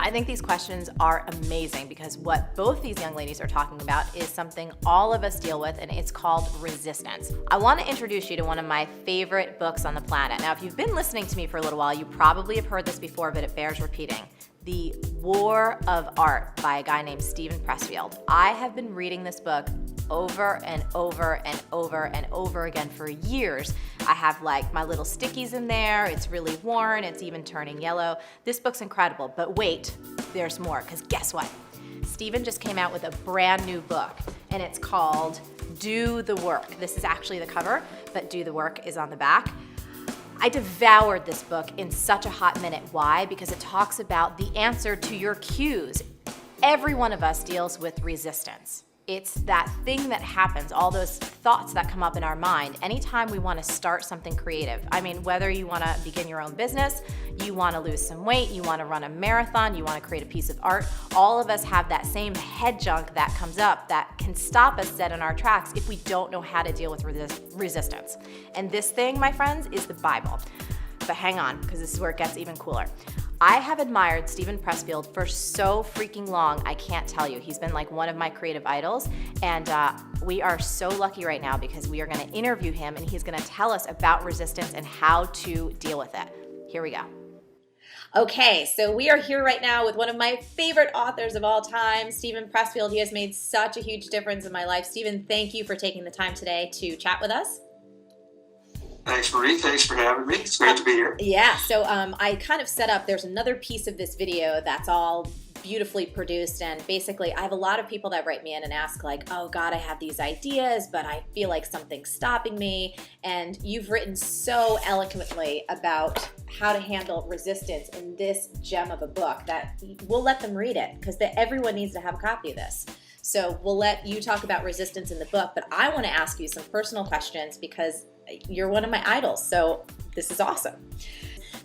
S1: I think these questions are amazing because what both these young ladies are talking about is something all of us deal with, and it's called resistance. I want to introduce you to one of my favorite books on the planet. Now, if you've been listening to me for a little while, you probably have heard this before, but it bears repeating. The War of Art by a guy named Steven Pressfield. I have been reading this book over and over and over and over again for years. I have like my little stickies in there. It's really worn. It's even turning yellow. This book's incredible, but wait, there's more, because guess what? Steven just came out with a brand new book, and it's called Do the Work. This is actually the cover, but Do the Work is on the back. I devoured this book in such a hot minute. Why? Because it talks about the answer to your cues. Every one of us deals with resistance. It's that thing that happens, all those thoughts that come up in our mind anytime we want to start something creative. I mean, whether you want to begin your own business, you want to lose some weight, you want to run a marathon, you want to create a piece of art, all of us have that same head junk that comes up that can stop us dead in our tracks if we don't know how to deal with resistance. And this thing, my friends, is the Bible. But hang on, because this is where it gets even cooler. I have admired Steven Pressfield for so freaking long, I can't tell you. He's been like one of my creative idols, and we are so lucky right now because we are going to interview him, and he's going to tell us about resistance and how to deal with it. Here we go. Okay, so we are here right now with one of my favorite authors of all time, Steven Pressfield. He has made such a huge difference in my life. Steven, thank you for taking the time today to chat with us.
S6: Thanks, Marie. Thanks for having me. It's great to be here.
S1: Yeah, so I kind of set up, there's another piece of this video that's all beautifully produced, and basically I have a lot of people that write me in and ask like, oh God, I have these ideas, but I feel like something's stopping me, and you've written so eloquently about how to handle resistance in this gem of a book that we'll let them read it because everyone needs to have a copy of this. So we'll let you talk about resistance in the book, but I want to ask you some personal questions because you're one of my idols, so this is awesome.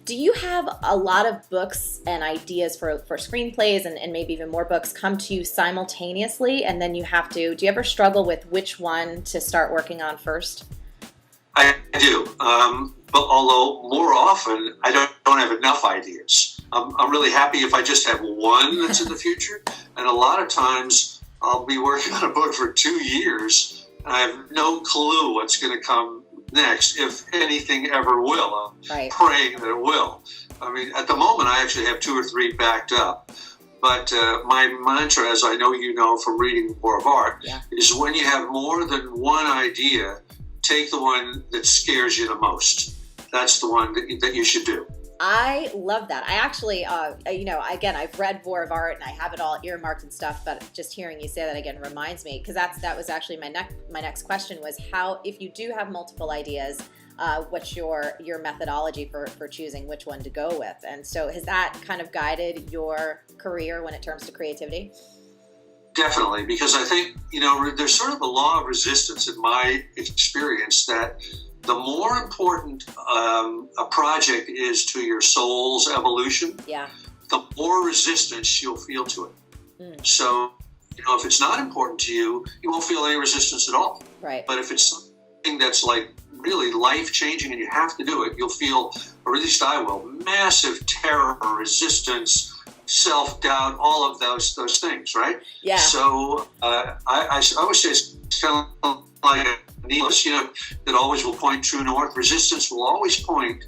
S1: Do you have a lot of books and ideas for screenplays and maybe even more books come to you simultaneously, and then do you ever struggle with which one to start working on first?
S6: I do, but although more often I don't have enough ideas. I'm really happy if I just have one that's in the future, and a lot of times I'll be working on a book for 2 years, and I have no clue what's going to come next, if anything ever will. I'm praying that it will. I mean, at the moment, I actually have 2 or 3 backed up. But my mantra, as I know you know from reading War of Art, is when you have more than one idea, take the one that scares you the most. That's the one that you should do.
S1: I love that. I actually, again, I've read War of Art and I have it all earmarked and stuff, but just hearing you say that again reminds me, because that was actually my next question was how, if you do have multiple ideas, what's your methodology for choosing which one to go with? And so has that kind of guided your career when it comes to creativity?
S6: Definitely, because I think, there's sort of a law of resistance in my experience that the more important a project is to your soul's evolution, the more resistance you'll feel to it. So, if it's not important to you, you won't feel any resistance at all.
S1: Right.
S6: But if it's something that's like really life-changing and you have to do it, you'll feel, or at least I will, massive terror, resistance, self-doubt, all of those things, right?
S1: Yeah.
S6: So I always say it's kind of like a needle, that always will point true north. Resistance will always point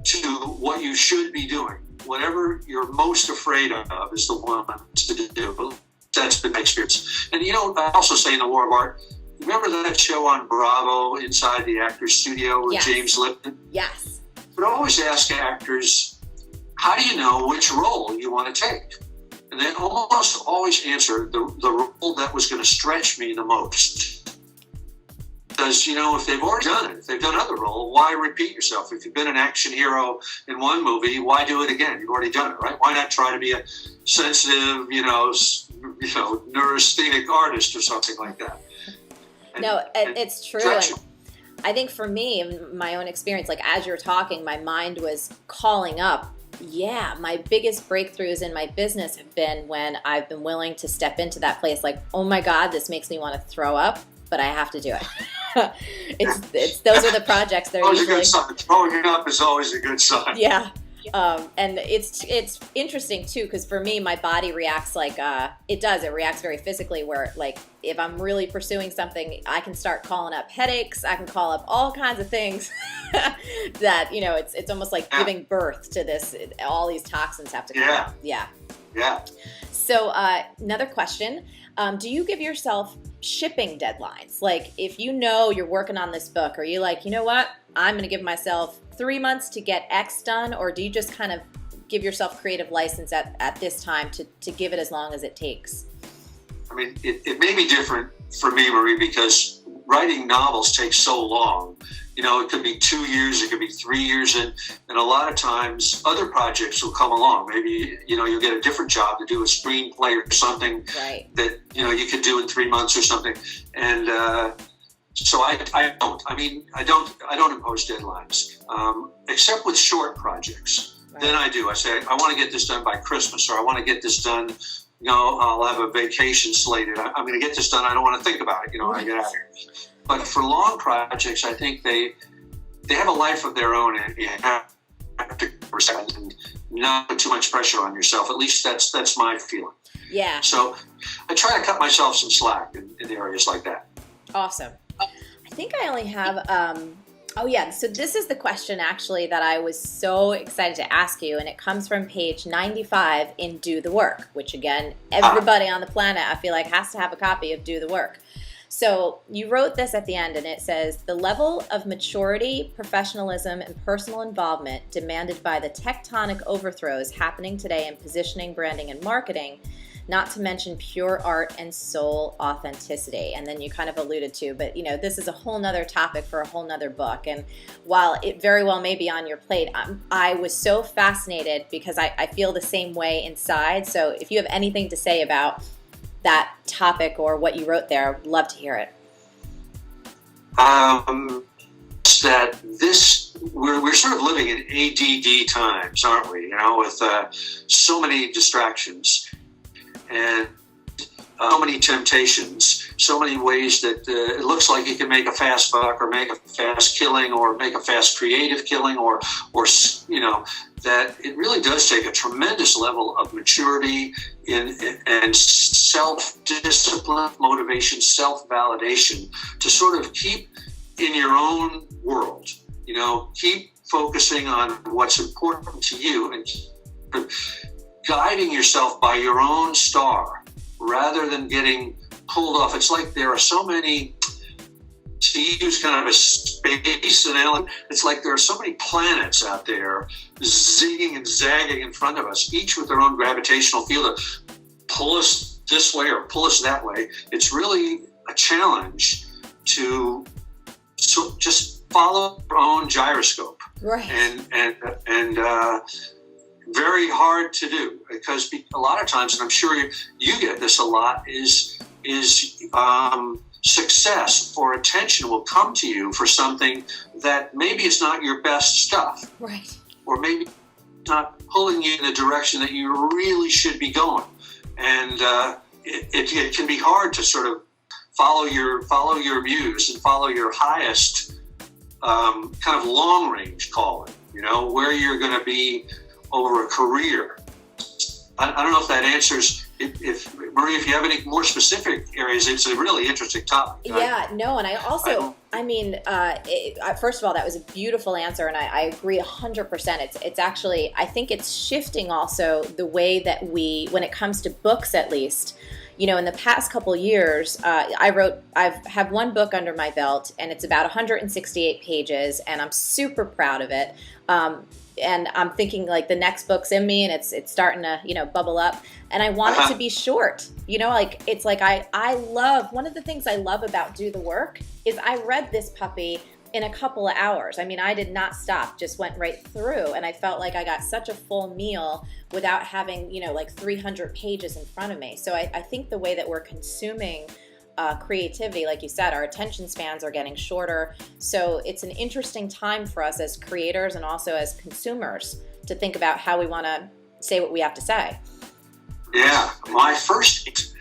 S6: to what you should be doing. Whatever you're most afraid of is the one to do. That's been my experience. And I also say in the War of Art, remember that show on Bravo, Inside the Actors Studio with James Lipton?
S1: Yes.
S6: But I always ask actors, how do you know which role you want to take? and they almost always answer the role that was going to stretch me the most. Because, if they've already done it, if they've done other role, why repeat yourself? If you've been an action hero in one movie, why do it again? You've already done it, right? Why not try to be a sensitive, neurasthenic artist or something like that?
S1: It's true. And I think for me, in my own experience, like as you're talking, my mind was calling up. Yeah, my biggest breakthroughs in my business have been when I've been willing to step into that place. Like, oh my God, this makes me want to throw up, but I have to do it. It's those are the projects that are
S6: always
S1: usually
S6: a good sign. Throwing up is always a good sign.
S1: Yeah. And it's interesting too, because for me, my body reacts like it reacts very physically, where like if I'm really pursuing something, I can start calling up headaches, I can call up all kinds of things that it's almost like giving birth to this. All these toxins have to come out. Yeah. So another question, do you give yourself shipping deadlines? Like if you're working on this book, are you like, you know what, I'm going to give myself 3 months to get X done, or do you just kind of give yourself creative license at this time to give it as long as it takes?
S6: I mean, it may be different for me, Marie, because writing novels takes so long. It could be 2 years, it could be 3 years, and a lot of times other projects will come along. Maybe, you'll get a different job to do a screenplay or something
S1: right.
S6: that, you could do in 3 months or something. And so I don't impose deadlines, except with short projects. Right. Then I do. I say, I want to get this done by Christmas, or I want to get this done, I'll have a vacation slated. I'm going to get this done. I don't want to think about it, when I get out of here. But for long projects, I think they have a life of their own, and you have to respect and not put too much pressure on yourself. At least that's my feeling.
S1: Yeah.
S6: So I try to cut myself some slack in areas like that.
S1: Awesome. I think I only have, so this is the question actually that I was so excited to ask you, and it comes from page 95 in Do the Work, which again, everybody on the planet I feel like has to have a copy of Do the Work. So you wrote this at the end, and it says, the level of maturity, professionalism, and personal involvement demanded by the tectonic overthrows happening today in positioning, branding, and marketing, not to mention pure art and soul authenticity. And then you kind of alluded to, but this is a whole nother topic for a whole nother book. And while it very well may be on your plate, I was so fascinated because I feel the same way inside. So if you have anything to say about that topic or what you wrote there, I'd love to hear it.
S6: That we're sort of living in ADD times, aren't we? With so many distractions and so many temptations, so many ways that it looks like you can make a fast buck or make a fast killing or make a fast creative killing or that it really does take a tremendous level of maturity and self-discipline, motivation, self-validation to sort of keep in your own world, keep focusing on what's important to you and guiding yourself by your own star rather than getting pulled off. It's like there are so many, to use kind of a space analogy, it's like there are so many planets out there zigging and zagging in front of us, each with their own gravitational field to pull us this way or pull us that way. It's really a challenge to just follow your own gyroscope.
S1: Right.
S6: And very hard to do, because a lot of times, and I'm sure you get this a lot, is success or attention will come to you for something that maybe it's not your best stuff.
S1: Right.
S6: Or maybe it's not pulling you in the direction that you really should be going. And it can be hard to sort of follow your muse and follow your highest kind of long range calling, where you're going to be over a career. I don't know if that answers. If Marie, if you have any more specific areas, it's a really interesting topic.
S1: Yeah, no, and I also, first of all, that was a beautiful answer, and I agree 100%. It's actually, I think it's shifting also the way that when it comes to books at least, in the past couple years, I have one book under my belt, and it's about 168 pages, and I'm super proud of it. And I'm thinking like the next book's in me and it's starting to, bubble up. And I want it to be short, like it's like I love, one of the things I love about Do the Work is I read this puppy in a couple of hours. I mean, I did not stop, just went right through. And I felt like I got such a full meal without having, like 300 pages in front of me. So I think the way that we're consuming creativity, like you said, our attention spans are getting shorter. So it's an interesting time for us as creators and also as consumers to think about how we want to say what we have to say.
S6: Yeah, my first hit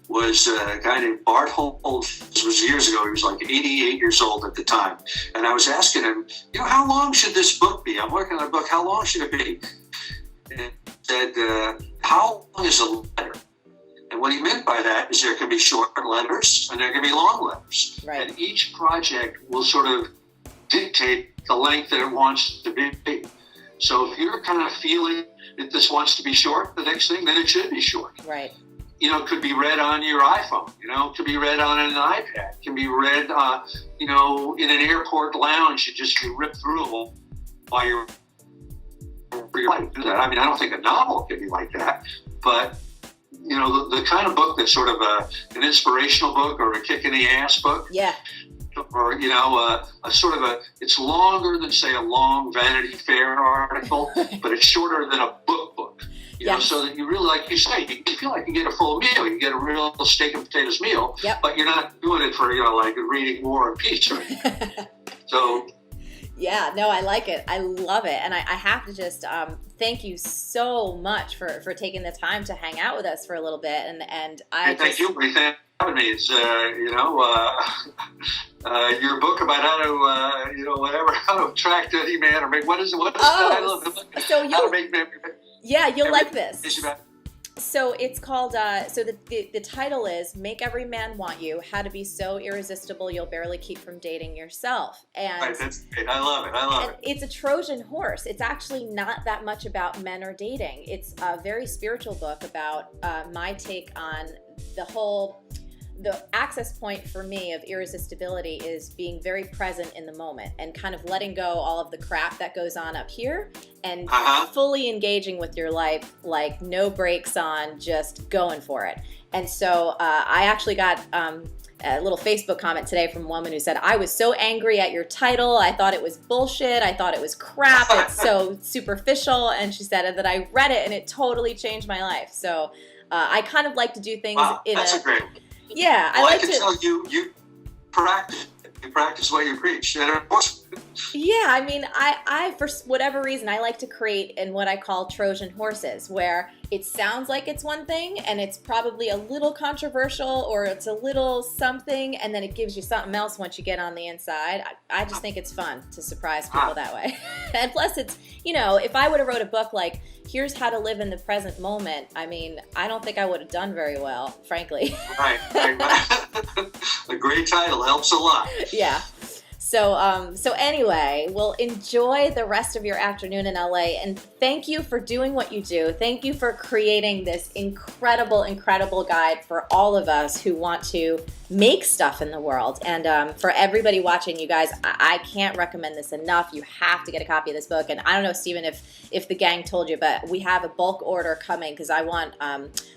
S6: was a guy named Bart Holt. This was years ago. He was like 88 years old at the time. And I was asking him, how long should this book be? I'm working on a book. How long should it be? And he said, how long is a letter? And what he meant by that is there can be short letters and there can be long letters.
S1: Right.
S6: And each project will sort of dictate the length that it wants to be. So if you're kind of feeling that this wants to be short, the next thing, then it should be short.
S1: Right.
S6: It could be read on your iPhone, it could be read on an iPad, it can be read, in an airport lounge. You rip through it while you're like that. I mean, I don't think a novel can be like that, but the kind of book that's sort of an inspirational book or a kick in the ass book.
S1: Yeah.
S6: Or, it's longer than, say, a long Vanity Fair article, but it's shorter than a book. So that you really, like you say, you feel like you get a full meal. You get a real steak and potatoes meal, but you're not doing it for, like reading War and Peace. Right? So.
S1: Yeah, no, I like it. I love it. And I have to just thank you so much for taking the time to hang out with us for a little bit. And
S6: thank you for having me. It's, your book about how to, how to attract any man or make, what is the title of the book?
S1: So
S6: how to make men.
S1: Yeah, you'll like this. So it's called, the title is Make Every Man Want You, How to Be So Irresistible You'll Barely Keep From Dating Yourself. And
S6: right, that's great. I love it.
S1: It's a Trojan horse. It's actually not that much about men or dating. It's a very spiritual book about my take on the access point for me of irresistibility is being very present in the moment and kind of letting go all of the crap that goes on up here and fully engaging with your life, like no brakes on, just going for it. And so I actually got a little Facebook comment today from a woman who said, I was so angry at your title. I thought it was bullshit. I thought it was crap. It's so superficial. And she said that I read it and it totally changed my life. So I kind of like to do things
S6: that's a great.
S1: Yeah,
S6: well, I can tell you practice what you preach.
S1: Yeah, I mean, I for whatever reason, I like to create in what I call Trojan horses, where it sounds like it's one thing and it's probably a little controversial or it's a little something, and then it gives you something else once you get on the inside. I just think it's fun to surprise people that way. And plus it's, if I would have wrote a book like, here's how to live in the present moment, I mean, I don't think I would have done very well, frankly.
S6: Right. A great title helps a lot.
S1: Yeah. So anyway, we'll enjoy the rest of your afternoon in LA, and thank you for doing what you do. Thank you for creating this incredible, incredible guide for all of us who want to make stuff in the world. And for everybody watching, you guys, I can't recommend this enough. You have to get a copy of this book. And I don't know, Stephen, if the gang told you, but we have a bulk order coming because I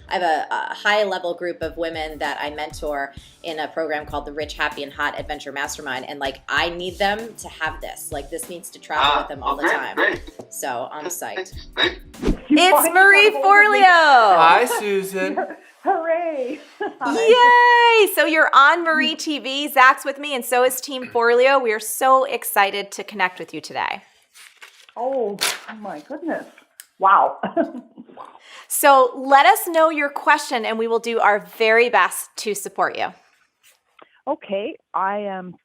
S1: have a high-level group of women that I mentor in a program called the Rich, Happy, and Hot Adventure Mastermind. And, I need them to have this. This needs to travel with them all the time.
S6: Great.
S1: So I'm psyched.
S3: It's
S1: Marie Forleo.
S7: Hi, Susan.
S3: Hooray.
S1: Yay! So you're on Marie TV. Zach's with me, and so is Team Forleo. We are so excited to connect with you today.
S3: Oh, my goodness. Wow.
S1: So let us know your question, and we will do our very best to support you.
S3: Okay, I am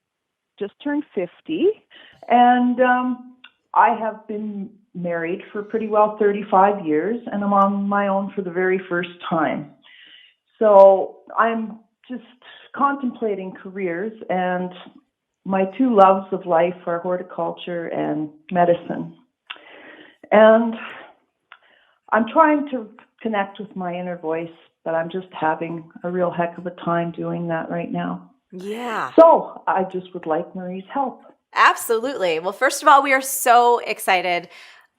S3: just turned 50, and I have been married for pretty well 35 years, and I'm on my own for the very first time. So I'm just contemplating careers, and my two loves of life are horticulture and medicine. And I'm trying to connect with my inner voice, but I'm just having a real heck of a time doing that right now.
S1: Yeah.
S3: So I just would like Marie's help.
S1: Absolutely. Well, first of all, we are so excited.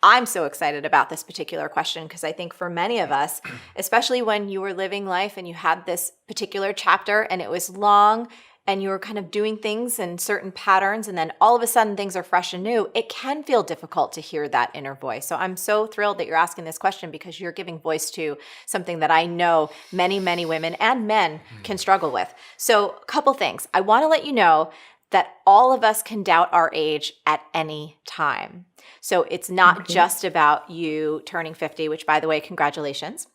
S1: I'm so excited about this particular question because I think for many of us, especially when you were living life and you had this particular chapter and it was long and you were kind of doing things in certain patterns and then all of a sudden things are fresh and new, it can feel difficult to hear that inner voice. So I'm so thrilled that you're asking this question because you're giving voice to something that I know many, many women and men can struggle with. So a couple things. I want to let you know that all of us can doubt our age at any time. So it's not just about you turning 50, which by the way, congratulations.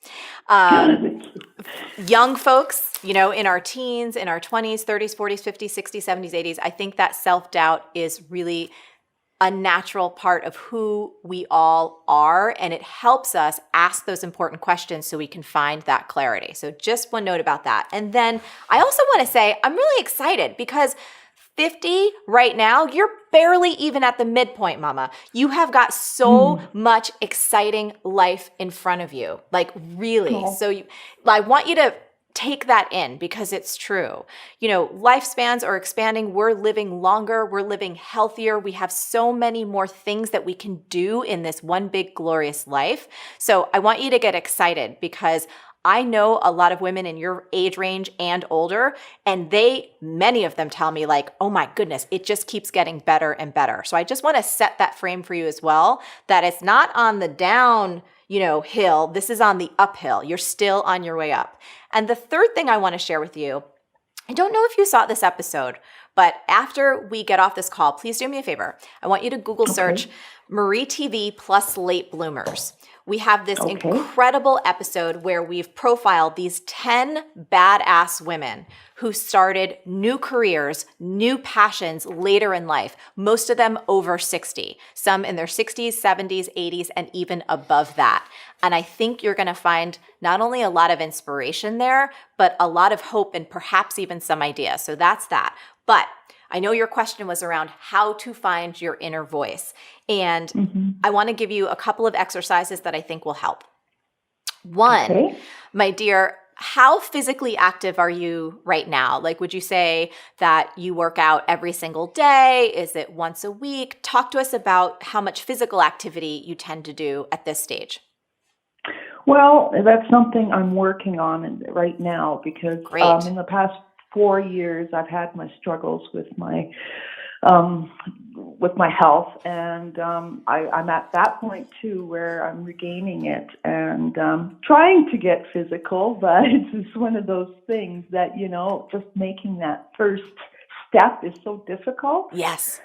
S1: Young folks, in our teens, in our 20s, 30s, 40s, 50s, 60s, 70s, 80s, I think that self-doubt is really a natural part of who we all are, and it helps us ask those important questions so we can find that clarity. So just one note about that. And then I also want to say, I'm really excited because 50 right now, you're barely even at the midpoint, mama. You have got so much exciting life in front of you, like really. Cool. So I want you to take that in because it's true. Lifespans are expanding. We're living longer. We're living healthier. We have so many more things that we can do in this one big glorious life. So I want you to get excited because I know a lot of women in your age range and older, and many of them tell me like, oh my goodness, it just keeps getting better and better. So I just want to set that frame for you as well, that it's not on the down, hill. This is on the uphill. You're still on your way up. And the third thing I want to share with you, I don't know if you saw this episode, but after we get off this call, please do me a favor. I want you to Google search Marie TV plus late bloomers. We have this incredible episode where we've profiled these 10 badass women who started new careers, new passions later in life, most of them over 60, some in their 60s, 70s, 80s, and even above that. And I think you're going to find not only a lot of inspiration there, but a lot of hope and perhaps even some ideas. So that's that. But I know your question was around how to find your inner voice. And I want to give you a couple of exercises that I think will help. One, my dear, how physically active are you right now? Like, would you say that you work out every single day? Is it once a week? Talk to us about how much physical activity you tend to do at this stage.
S8: Well, that's something I'm working on right now because in the past 4 years, I've had my struggles with my health, and I'm at that point too where I'm regaining it and trying to get physical, but it's just one of those things that just making that first step is so difficult.
S1: Yes.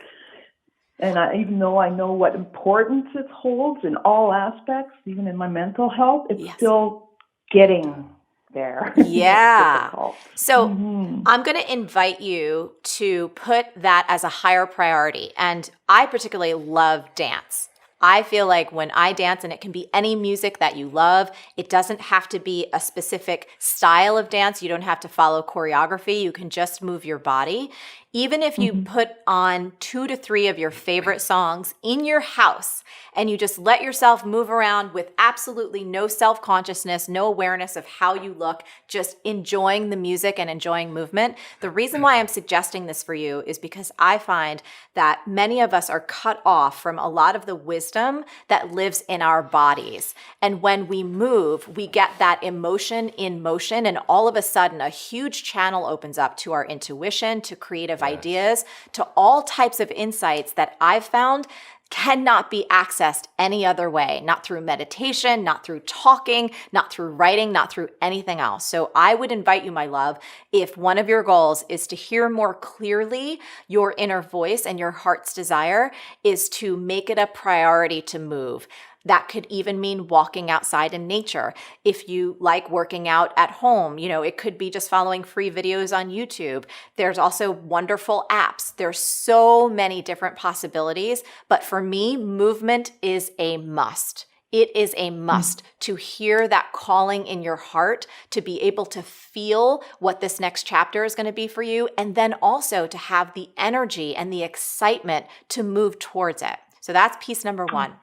S8: And even though I know what importance it holds in all aspects, even in my mental health, it's still getting there.
S1: Yeah. So I'm going to invite you to put that as a higher priority. And I particularly love dance. I feel like when I dance, and it can be any music that you love, it doesn't have to be a specific style of dance. You don't have to follow choreography. You can just move your body. Even if you put on 2 to 3 of your favorite songs in your house and you just let yourself move around with absolutely no self-consciousness, no awareness of how you look, just enjoying the music and enjoying movement. The reason why I'm suggesting this for you is because I find that many of us are cut off from a lot of the wisdom that lives in our bodies. And when we move, we get that emotion in motion, and all of a sudden a huge channel opens up to our intuition, to creative ideas, to all types of insights that I've found cannot be accessed any other way, not through meditation, not through talking, not through writing, not through anything else. So I would invite you, my love, if one of your goals is to hear more clearly your inner voice and your heart's desire, is to make it a priority to move. That could even mean walking outside in nature. If you like working out at home, it could be just following free videos on YouTube. There's also wonderful apps. There's so many different possibilities. But for me, movement is a must. It is a must to hear that calling in your heart, to be able to feel what this next chapter is going to be for you, and then also to have the energy and the excitement to move towards it. So that's piece number one.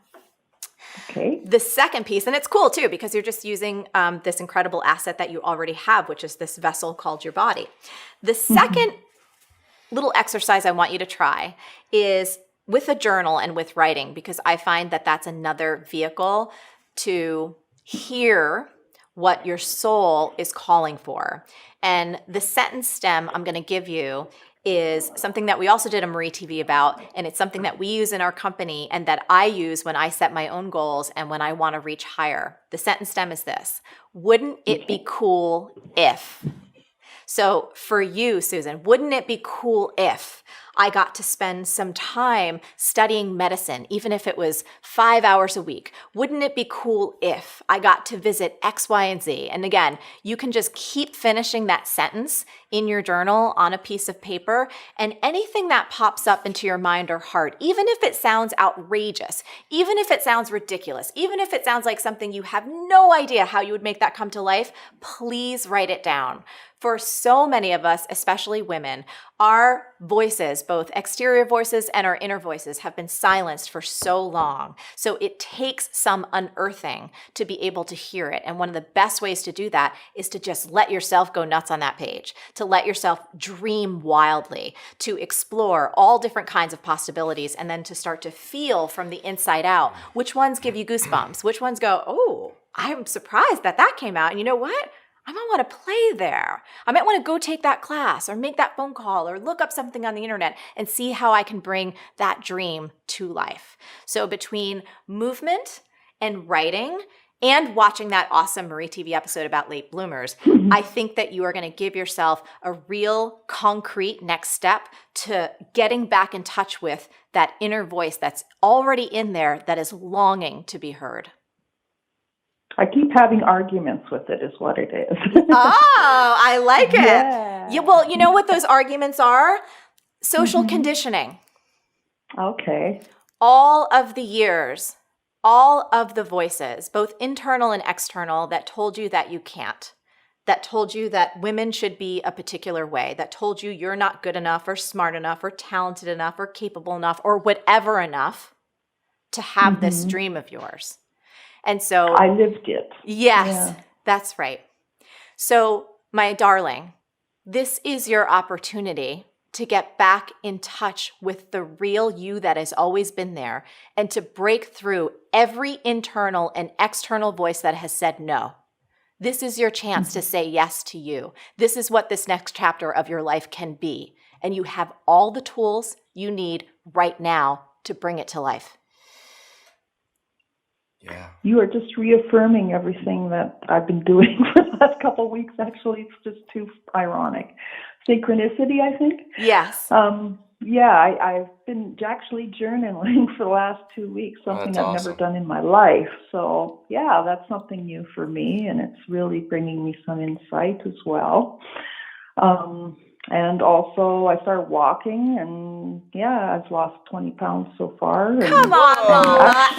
S8: Okay.
S1: The second piece, and it's cool too, because you're just using this incredible asset that you already have, which is this vessel called your body. The second little exercise I want you to try is with a journal and with writing, because I find that that's another vehicle to hear what your soul is calling for. And the sentence stem I'm going to give you is something that we also did a Marie TV about, and it's something that we use in our company and that I use when I set my own goals and when I want to reach higher. The sentence stem is this: wouldn't it be cool if? So for you, Susan, wouldn't it be cool if I got to spend some time studying medicine, even if it was 5 hours a week? Wouldn't it be cool if I got to visit X, Y, and Z? And again, you can just keep finishing that sentence in your journal on a piece of paper, and anything that pops up into your mind or heart, even if it sounds outrageous, even if it sounds ridiculous, even if it sounds like something you have no idea how you would make that come to life, please write it down. For so many of us, especially women, our voices, both exterior voices and our inner voices, have been silenced for so long. So it takes some unearthing to be able to hear it. And one of the best ways to do that is to just let yourself go nuts on that page, to let yourself dream wildly, to explore all different kinds of possibilities, and then to start to feel from the inside out which ones give you goosebumps, which ones go, oh, I'm surprised that came out. And you know what? I might want to play there. I might want to go take that class or make that phone call or look up something on the internet and see how I can bring that dream to life. So between movement and writing and watching that awesome Marie TV episode about late bloomers, I think that you are going to give yourself a real concrete next step to getting back in touch with that inner voice that's already in there that is longing to be heard.
S8: I keep having arguments with it is what it is.
S1: Oh, I like it.
S8: Yeah.
S1: Well, you know what those arguments are? Social conditioning.
S8: Okay.
S1: All of the years, all of the voices, both internal and external, that told you that you can't, that told you that women should be a particular way, that told you you're not good enough or smart enough or talented enough or capable enough or whatever enough to have this dream of yours. And so
S8: I lived it.
S1: Yes, that's right. So, my darling, this is your opportunity to get back in touch with the real you that has always been there and to break through every internal and external voice that has said no. This is your chance to say yes to you. This is what this next chapter of your life can be. And you have all the tools you need right now to bring it to life.
S4: Yeah.
S8: You are just reaffirming everything that I've been doing for the last couple of weeks. Actually, it's just too ironic. Synchronicity, I think.
S1: Yes.
S8: I've been actually journaling for the last 2 weeks, something
S7: that's
S8: I've
S7: awesome.
S8: never done in my life. So, yeah, that's something new for me, and it's really bringing me some insight as well. And also, I started walking, and I've lost 20 pounds so far.
S1: Come on, Mama.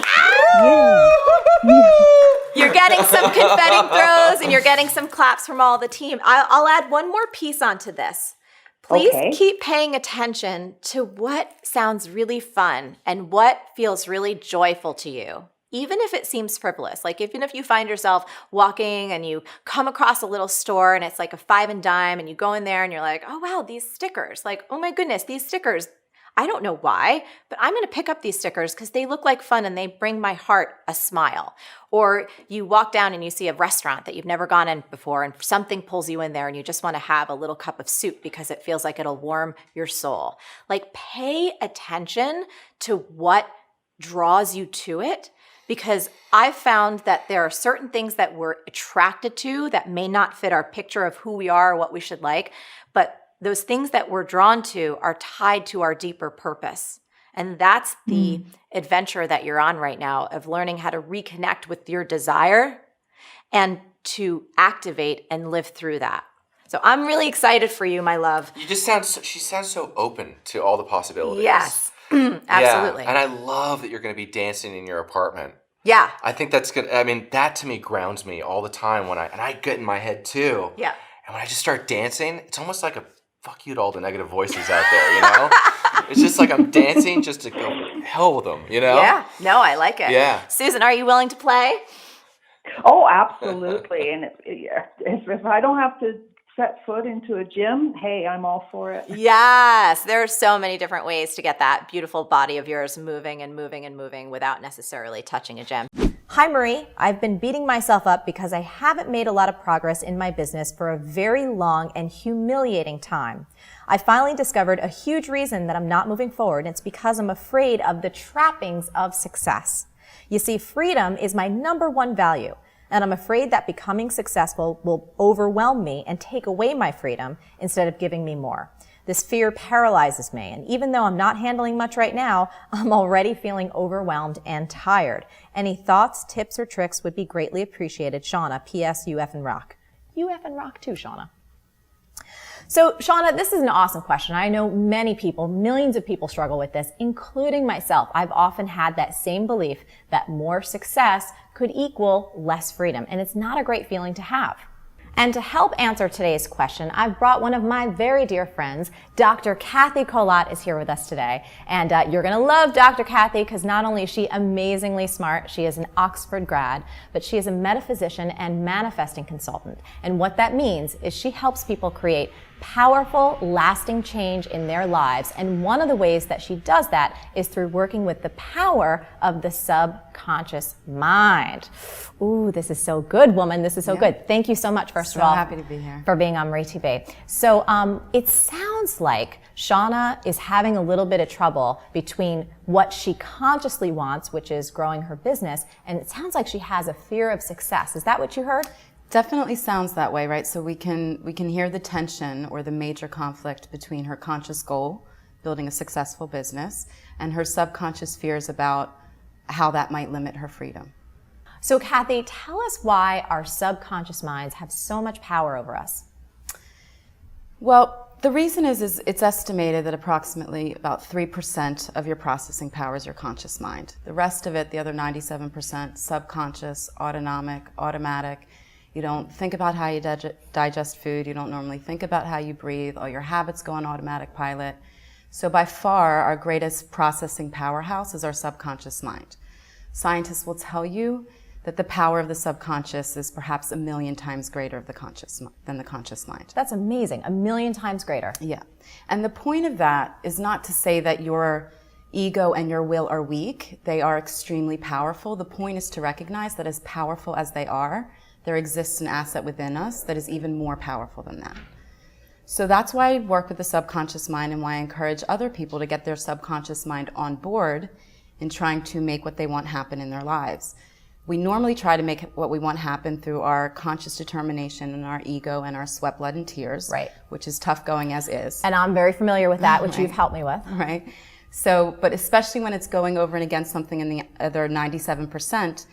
S1: You're getting some confetti throws and you're getting some claps from all the team. I'll add one more piece onto this. Please keep paying attention to what sounds really fun and what feels really joyful to you. Even if it seems frivolous, like even if you find yourself walking and you come across a little store and it's like a 5 and dime and you go in there and you're like, oh wow, these stickers, like, oh my goodness, these stickers. I don't know why, but I'm going to pick up these stickers because they look like fun and they bring my heart a smile. Or you walk down and you see a restaurant that you've never gone in before and something pulls you in there and you just want to have a little cup of soup because it feels like it'll warm your soul. Like pay attention to what draws you to it, because I've found that there are certain things that we're attracted to that may not fit our picture of who we are or what we should like, but those things that we're drawn to are tied to our deeper purpose. And that's the adventure that you're on right now of learning how to reconnect with your desire and to activate and live through that. So I'm really excited for you, my love.
S7: You just she sounds so open to all the possibilities.
S1: Yes, absolutely.
S7: Yeah. And I love that you're going to be dancing in your apartment.
S1: Yeah.
S7: I think that's good. I mean, that to me grounds me all the time and I get in my head too.
S1: Yeah.
S7: And when I just start dancing, it's almost like a fuck you to all the negative voices out there, you know? It's just like I'm dancing just to go hell with them, you know?
S1: Yeah. No, I like it.
S7: Yeah.
S1: Susan, are you willing to play?
S8: Oh, absolutely. And if I don't have to set foot into a gym, hey, I'm all for it.
S1: Yes, there are so many different ways to get that beautiful body of yours moving and moving and moving without necessarily touching a gym. Hi, Marie. I've been beating myself up because I haven't made a lot of progress in my business for a very long and humiliating time. I finally discovered a huge reason that I'm not moving forward, and it's because I'm afraid of the trappings of success. You see, freedom is my number one value, and I'm afraid that becoming successful will overwhelm me and take away my freedom instead of giving me more. This fear paralyzes me, and even though I'm not handling much right now, I'm already feeling overwhelmed and tired. Any thoughts, tips, or tricks would be greatly appreciated. Shauna, P.S. You effing rock. You effing rock too, Shauna. So, Shauna, this is an awesome question. I know many people, millions of people struggle with this, including myself. I've often had that same belief that more success could equal less freedom, and it's not a great feeling to have. And to help answer today's question, I've brought one of my very dear friends, Dr. Kathy Kolat is here with us today. And you're going to love Dr. Kathy because not only is she amazingly smart, she is an Oxford grad, but she is a metaphysician and manifesting consultant. And what that means is she helps people create powerful, lasting change in their lives. And one of the ways that she does that is through working with the power of the subconscious mind. Ooh, this is so good, woman. This is so good. Thank you so much, first of all.
S9: Happy to be here.
S1: For being on Marie TV. So it sounds like Shauna is having a little bit of trouble between what she consciously wants, which is growing her business, and it sounds like she has a fear of success. Is that what you heard?
S9: Definitely sounds that way, right? So we can hear the tension or the major conflict between her conscious goal, building a successful business, and her subconscious fears about how that might limit her freedom.
S1: So Kathy, tell us why our subconscious minds have so much power over us.
S9: Well, the reason is it's estimated that approximately about 3% of your processing power is your conscious mind. The rest of it, the other 97%, subconscious, autonomic, automatic. You don't think about how you digest food. You don't normally think about how you breathe. All your habits go on automatic pilot. So by far, our greatest processing powerhouse is our subconscious mind. Scientists will tell you that the power of the subconscious is perhaps 1,000,000 times greater than the conscious mind.
S1: That's amazing. 1,000,000 times greater.
S9: Yeah. And the point of that is not to say that your ego and your will are weak. They are extremely powerful. The point is to recognize that as powerful as they are, there exists an asset within us that is even more powerful than that. So that's why I work with the subconscious mind and why I encourage other people to get their subconscious mind on board in trying to make what they want happen in their lives. We normally try to make what we want happen through our conscious determination and our ego and our sweat, blood, and tears,
S1: right?
S9: Which is tough going as is.
S1: And I'm very familiar with that, which you've helped me with.
S9: Right. So, but especially when it's going over and against something in the other 97%,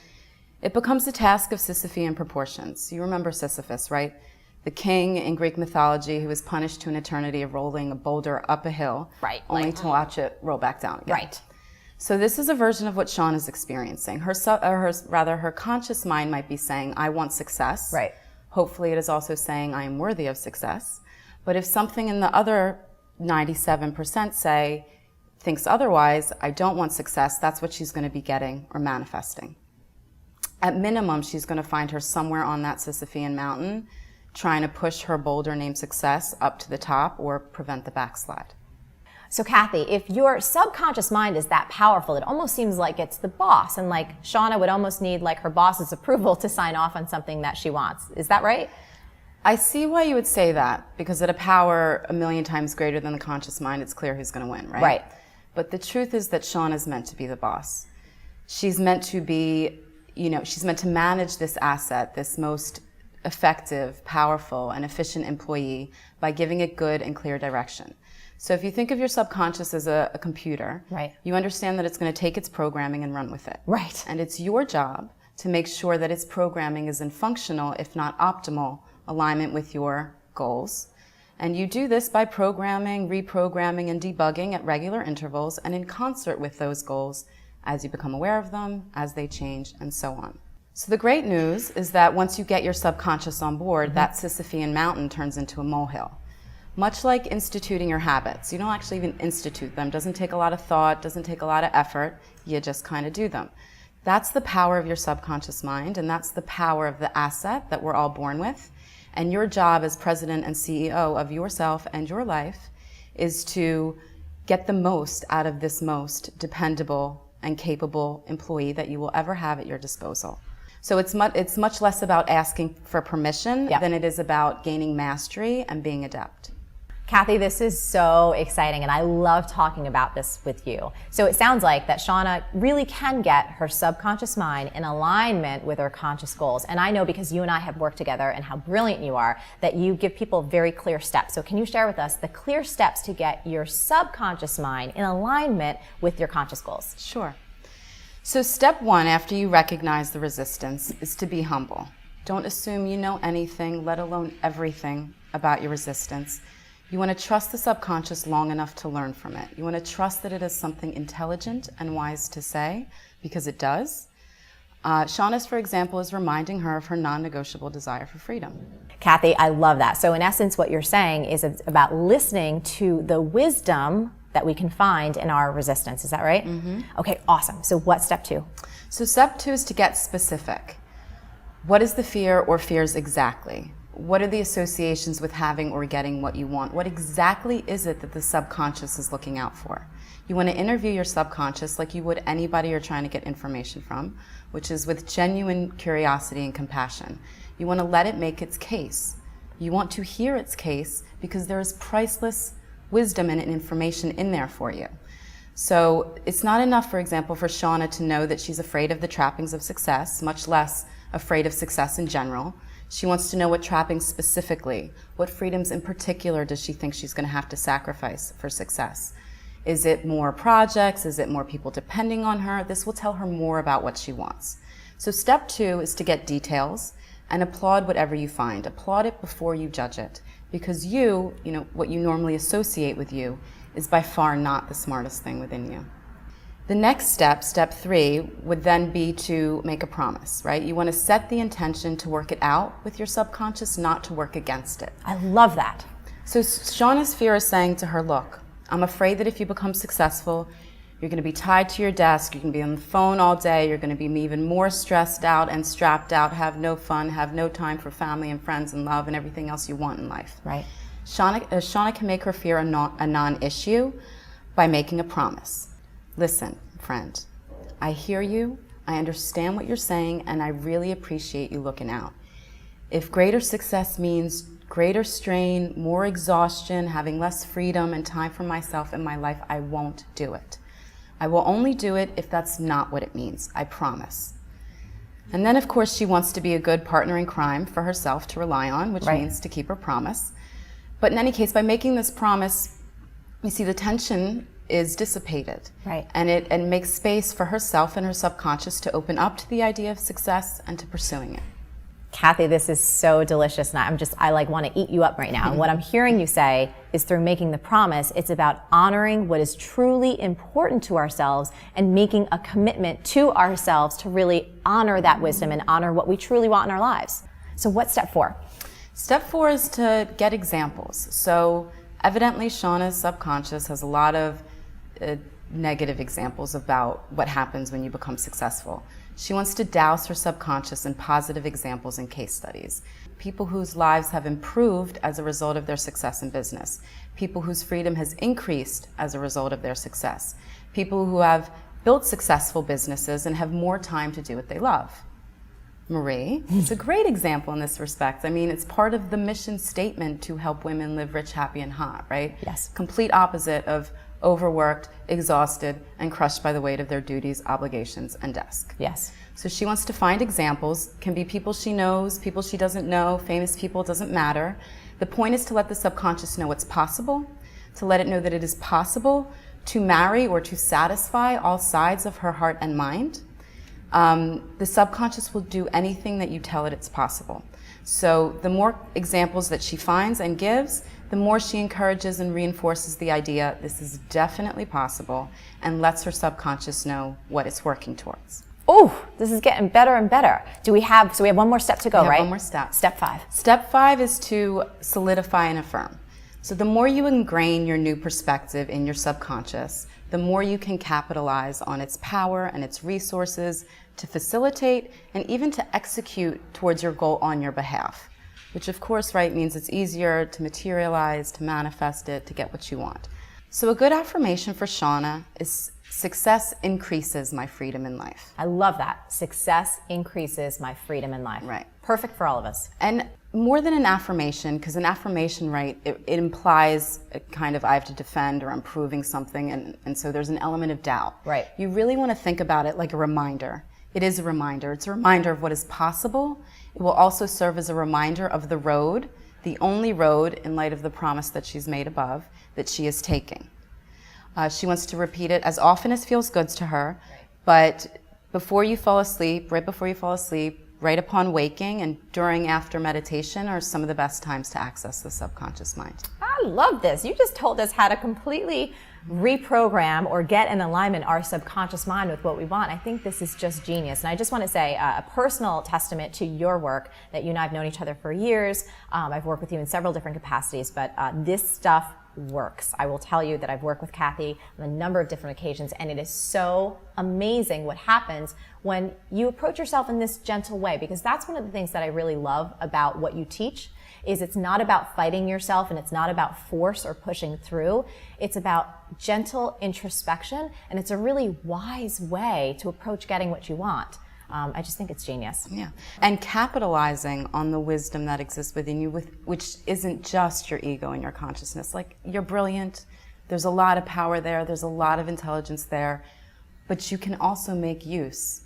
S9: it becomes a task of Sisyphean proportions. You remember Sisyphus, right? The king in Greek mythology who was punished to an eternity of rolling a boulder up a hill,
S1: right?
S9: Only to watch it roll back down again.
S1: Right.
S9: So this is a version of what Shauna is experiencing. Her conscious mind might be saying, I want success.
S1: Right.
S9: Hopefully it is also saying, I am worthy of success. But if something in the other 97% thinks otherwise, I don't want success, that's what she's going to be getting or manifesting. At minimum, she's going to find her somewhere on that Sisyphean mountain, trying to push her boulder named success up to the top or prevent the backslide.
S1: So Kathy, if your subconscious mind is that powerful, it almost seems like it's the boss, and like Shauna would almost need like her boss's approval to sign off on something that she wants. Is that right?
S9: I see why you would say that, because at a power 1,000,000 times greater than the conscious mind, it's clear who's going to win, right?
S1: Right.
S9: But the truth is that Shauna's meant to be the boss. She's meant to be, she's meant to manage this asset, this most effective, powerful, and efficient employee by giving it good and clear direction. So if you think of your subconscious as a computer,
S1: right,
S9: you understand that it's going to take its programming and run with it.
S1: Right.
S9: And it's your job to make sure that its programming is in functional, if not optimal, alignment with your goals. And you do this by programming, reprogramming, and debugging at regular intervals and in concert with those goals as you become aware of them, as they change, and so on. So the great news is that once you get your subconscious on board, that Sisyphean mountain turns into a molehill. Much like instituting your habits. You don't actually even institute them. Doesn't take a lot of thought, doesn't take a lot of effort. You just kind of do them. That's the power of your subconscious mind, and that's the power of the asset that we're all born with. And your job as president and CEO of yourself and your life is to get the most out of this most dependable and capable employee that you will ever have at your disposal. So it's much less about asking for permission than it is about gaining mastery and being adept.
S1: Kathy, this is so exciting, and I love talking about this with you. So it sounds like that Shauna really can get her subconscious mind in alignment with her conscious goals. And I know, because you and I have worked together and how brilliant you are, that you give people very clear steps. So can you share with us the clear steps to get your subconscious mind in alignment with your conscious goals?
S9: Sure. So step one, after you recognize the resistance, is to be humble. Don't assume you know anything, let alone everything about your resistance. You want to trust the subconscious long enough to learn from it. You want to trust that it is something intelligent and wise to say, because it does. Shauna's, for example, is reminding her of her non-negotiable desire for freedom.
S1: Kathy, I love that. So in essence, what you're saying is it's about listening to the wisdom that we can find in our resistance. Is that right? Mm-hmm. Okay, awesome. So what's step two?
S9: So step two is to get specific. What is the fear or fears exactly? What are the associations with having or getting what you want? What exactly is it that the subconscious is looking out for? You want to interview your subconscious like you would anybody you're trying to get information from, which is with genuine curiosity and compassion. You want to let it make its case. You want to hear its case because there is priceless wisdom and information in there for you. So it's not enough, for example, for Shauna to know that she's afraid of the trappings of success, much less afraid of success in general. She wants to know what trappings specifically, what freedoms in particular does she think she's going to have to sacrifice for success? Is it more projects? Is it more people depending on her? This will tell her more about what she wants. So step two is to get details and applaud whatever you find. Applaud it before you judge it, because what you normally associate with you, is by far not the smartest thing within you. The next step, step three, would then be to make a promise, right? You want to set the intention to work it out with your subconscious, not to work against it.
S1: I love that.
S9: So Shauna's fear is saying to her, look, I'm afraid that if you become successful, you're going to be tied to your desk, you're going to be on the phone all day, you're going to be even more stressed out and strapped out, have no fun, have no time for family and friends and love and everything else you want in life.
S1: Right.
S9: Shauna can make her fear a non-issue by making a promise. Listen, friend, I hear you, I understand what you're saying, and I really appreciate you looking out. If greater success means greater strain, more exhaustion, having less freedom and time for myself in my life, I won't do it. I will only do it if that's not what it means, I promise. And then, of course, she wants to be a good partner in crime for herself to rely on, which means to keep her promise. But in any case, by making this promise, you see the tension is dissipated.
S1: Right.
S9: And it makes space for herself and her subconscious to open up to the idea of success and to pursuing it.
S1: Kathy, this is so delicious, and I want to eat you up right now. And what I'm hearing you say is, through making the promise, it's about honoring what is truly important to ourselves and making a commitment to ourselves to really honor that wisdom and honor what we truly want in our lives. So what's step four?
S9: Step four is to get examples. So evidently, Shauna's subconscious has a lot of negative examples about what happens when you become successful. She wants to douse her subconscious in positive examples and case studies. People whose lives have improved as a result of their success in business. People whose freedom has increased as a result of their success. People who have built successful businesses and have more time to do what they love. Marie is a great example in this respect. I mean, it's part of the mission statement to help women live rich, happy, and hot, right?
S1: Yes.
S9: Complete opposite of overworked, exhausted, and crushed by the weight of their duties, obligations, and desk.
S1: Yes.
S9: So she wants to find examples. Can be people she knows, people she doesn't know, famous people, doesn't matter. The point is to let the subconscious know it's possible, to let it know that it is possible to marry or to satisfy all sides of her heart and mind. The subconscious will do anything that you tell it it's possible. So the more examples that she finds and gives, the more she encourages and reinforces the idea this is definitely possible, and lets her subconscious know what it's working towards.
S1: Oh, this is getting better and better. So we have one more step to go, right?
S9: One more step.
S1: Step five.
S9: Step five is to solidify and affirm. So the more you ingrain your new perspective in your subconscious, the more you can capitalize on its power and its resources to facilitate and even to execute towards your goal on your behalf. which of course, right, means it's easier to materialize, to manifest it, to get what you want. So a good affirmation for Shauna is success increases my freedom in life.
S1: I love that. Success increases my freedom in life.
S9: Right.
S1: Perfect for all of us.
S9: And more than an affirmation, because an affirmation, right, it implies a kind of I have to defend or I'm proving something, and so there's an element of doubt.
S1: Right.
S9: You really want to think about it like a reminder. It is a reminder. It's a reminder of what is possible. It will also serve as a reminder of the road, the only road in light of the promise that she's made above, that she is taking. She wants to repeat it as often as feels good to her, but before you fall asleep, right before you fall asleep, right upon waking, and during after meditation are some of the best times to access the subconscious mind.
S1: I love this. You just told us how to completely reprogram or get in alignment our subconscious mind with what we want. I think this is just genius. And I just want to say a personal testament to your work, that you and I have known each other for years. I've worked with you in several different capacities, but this stuff works. I will tell you that I've worked with Kathy on a number of different occasions, and it is so amazing what happens when you approach yourself in this gentle way, because that's one of the things that I really love about what you teach. Is it's not about fighting yourself, and it's not about force or pushing through. It's about gentle introspection, and it's a really wise way to approach getting what you want. I just think it's genius.
S9: Yeah, and capitalizing on the wisdom that exists within you, which isn't just your ego and your consciousness. Like, you're brilliant, there's a lot of power there, there's a lot of intelligence there, but you can also make use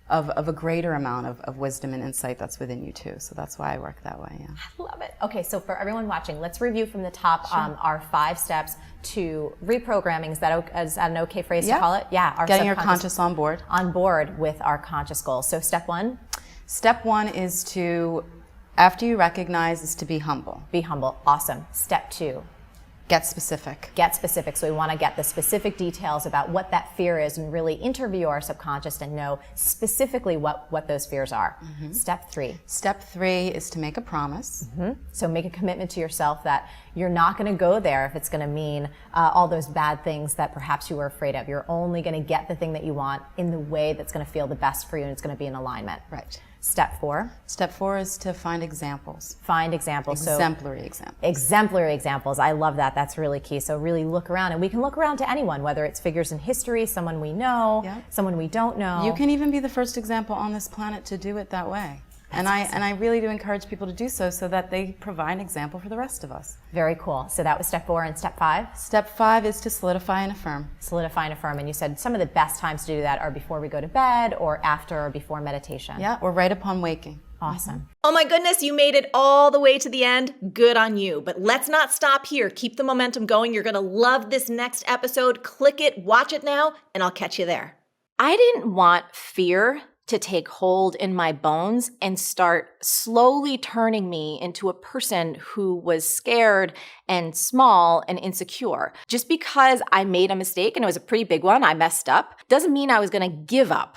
S9: of a greater amount of wisdom and insight that's within you too. So that's why I work that way. Yeah.
S1: I love it. Okay, so for everyone watching, let's review from the top our 5 steps to reprogramming. Is that an okay phrase to call it? Yeah. Our
S9: getting your conscious on board.
S1: On board with our conscious goals. So step 1?
S9: Step 1 is to, after you recognize, is to be humble.
S1: Be humble. Awesome. Step 2?
S9: Get specific.
S1: Get specific. So we want to get the specific details about what that fear is and really interview our subconscious and know specifically what those fears are. Mm-hmm. Step 3.
S9: Step 3 is to make a promise.
S1: Mm-hmm. So make a commitment to yourself that you're not going to go there if it's going to mean all those bad things that perhaps you were afraid of. You're only going to get the thing that you want in the way that's going to feel the best for you, and it's going to be in alignment.
S9: Right.
S1: Step 4?
S9: Step 4 is to find examples.
S1: Find examples.
S9: Exemplary examples.
S1: Exemplary examples. I love that. That's really key. So really look around, and we can look around to anyone, whether it's figures in history, someone we know, someone we don't know.
S9: You can even be the first example on this planet to do it that way. And I really do encourage people to do so that they provide an example for the rest of us.
S1: Very cool. So that was step 4. And step 5?
S9: Step 5 is to solidify and affirm.
S1: Solidify and affirm. And you said some of the best times to do that are before we go to bed, or after or before meditation.
S9: Yeah, or right upon waking.
S1: Awesome.
S10: Mm-hmm. Oh my goodness, you made it all the way to the end. Good on you. But let's not stop here. Keep the momentum going. You're going to love this next episode. Click it, watch it now, and I'll catch you there.
S1: I didn't want fear to take hold in my bones and start slowly turning me into a person who was scared and small and insecure. Just because I made a mistake, and it was a pretty big one, I messed up, doesn't mean I was going to give up.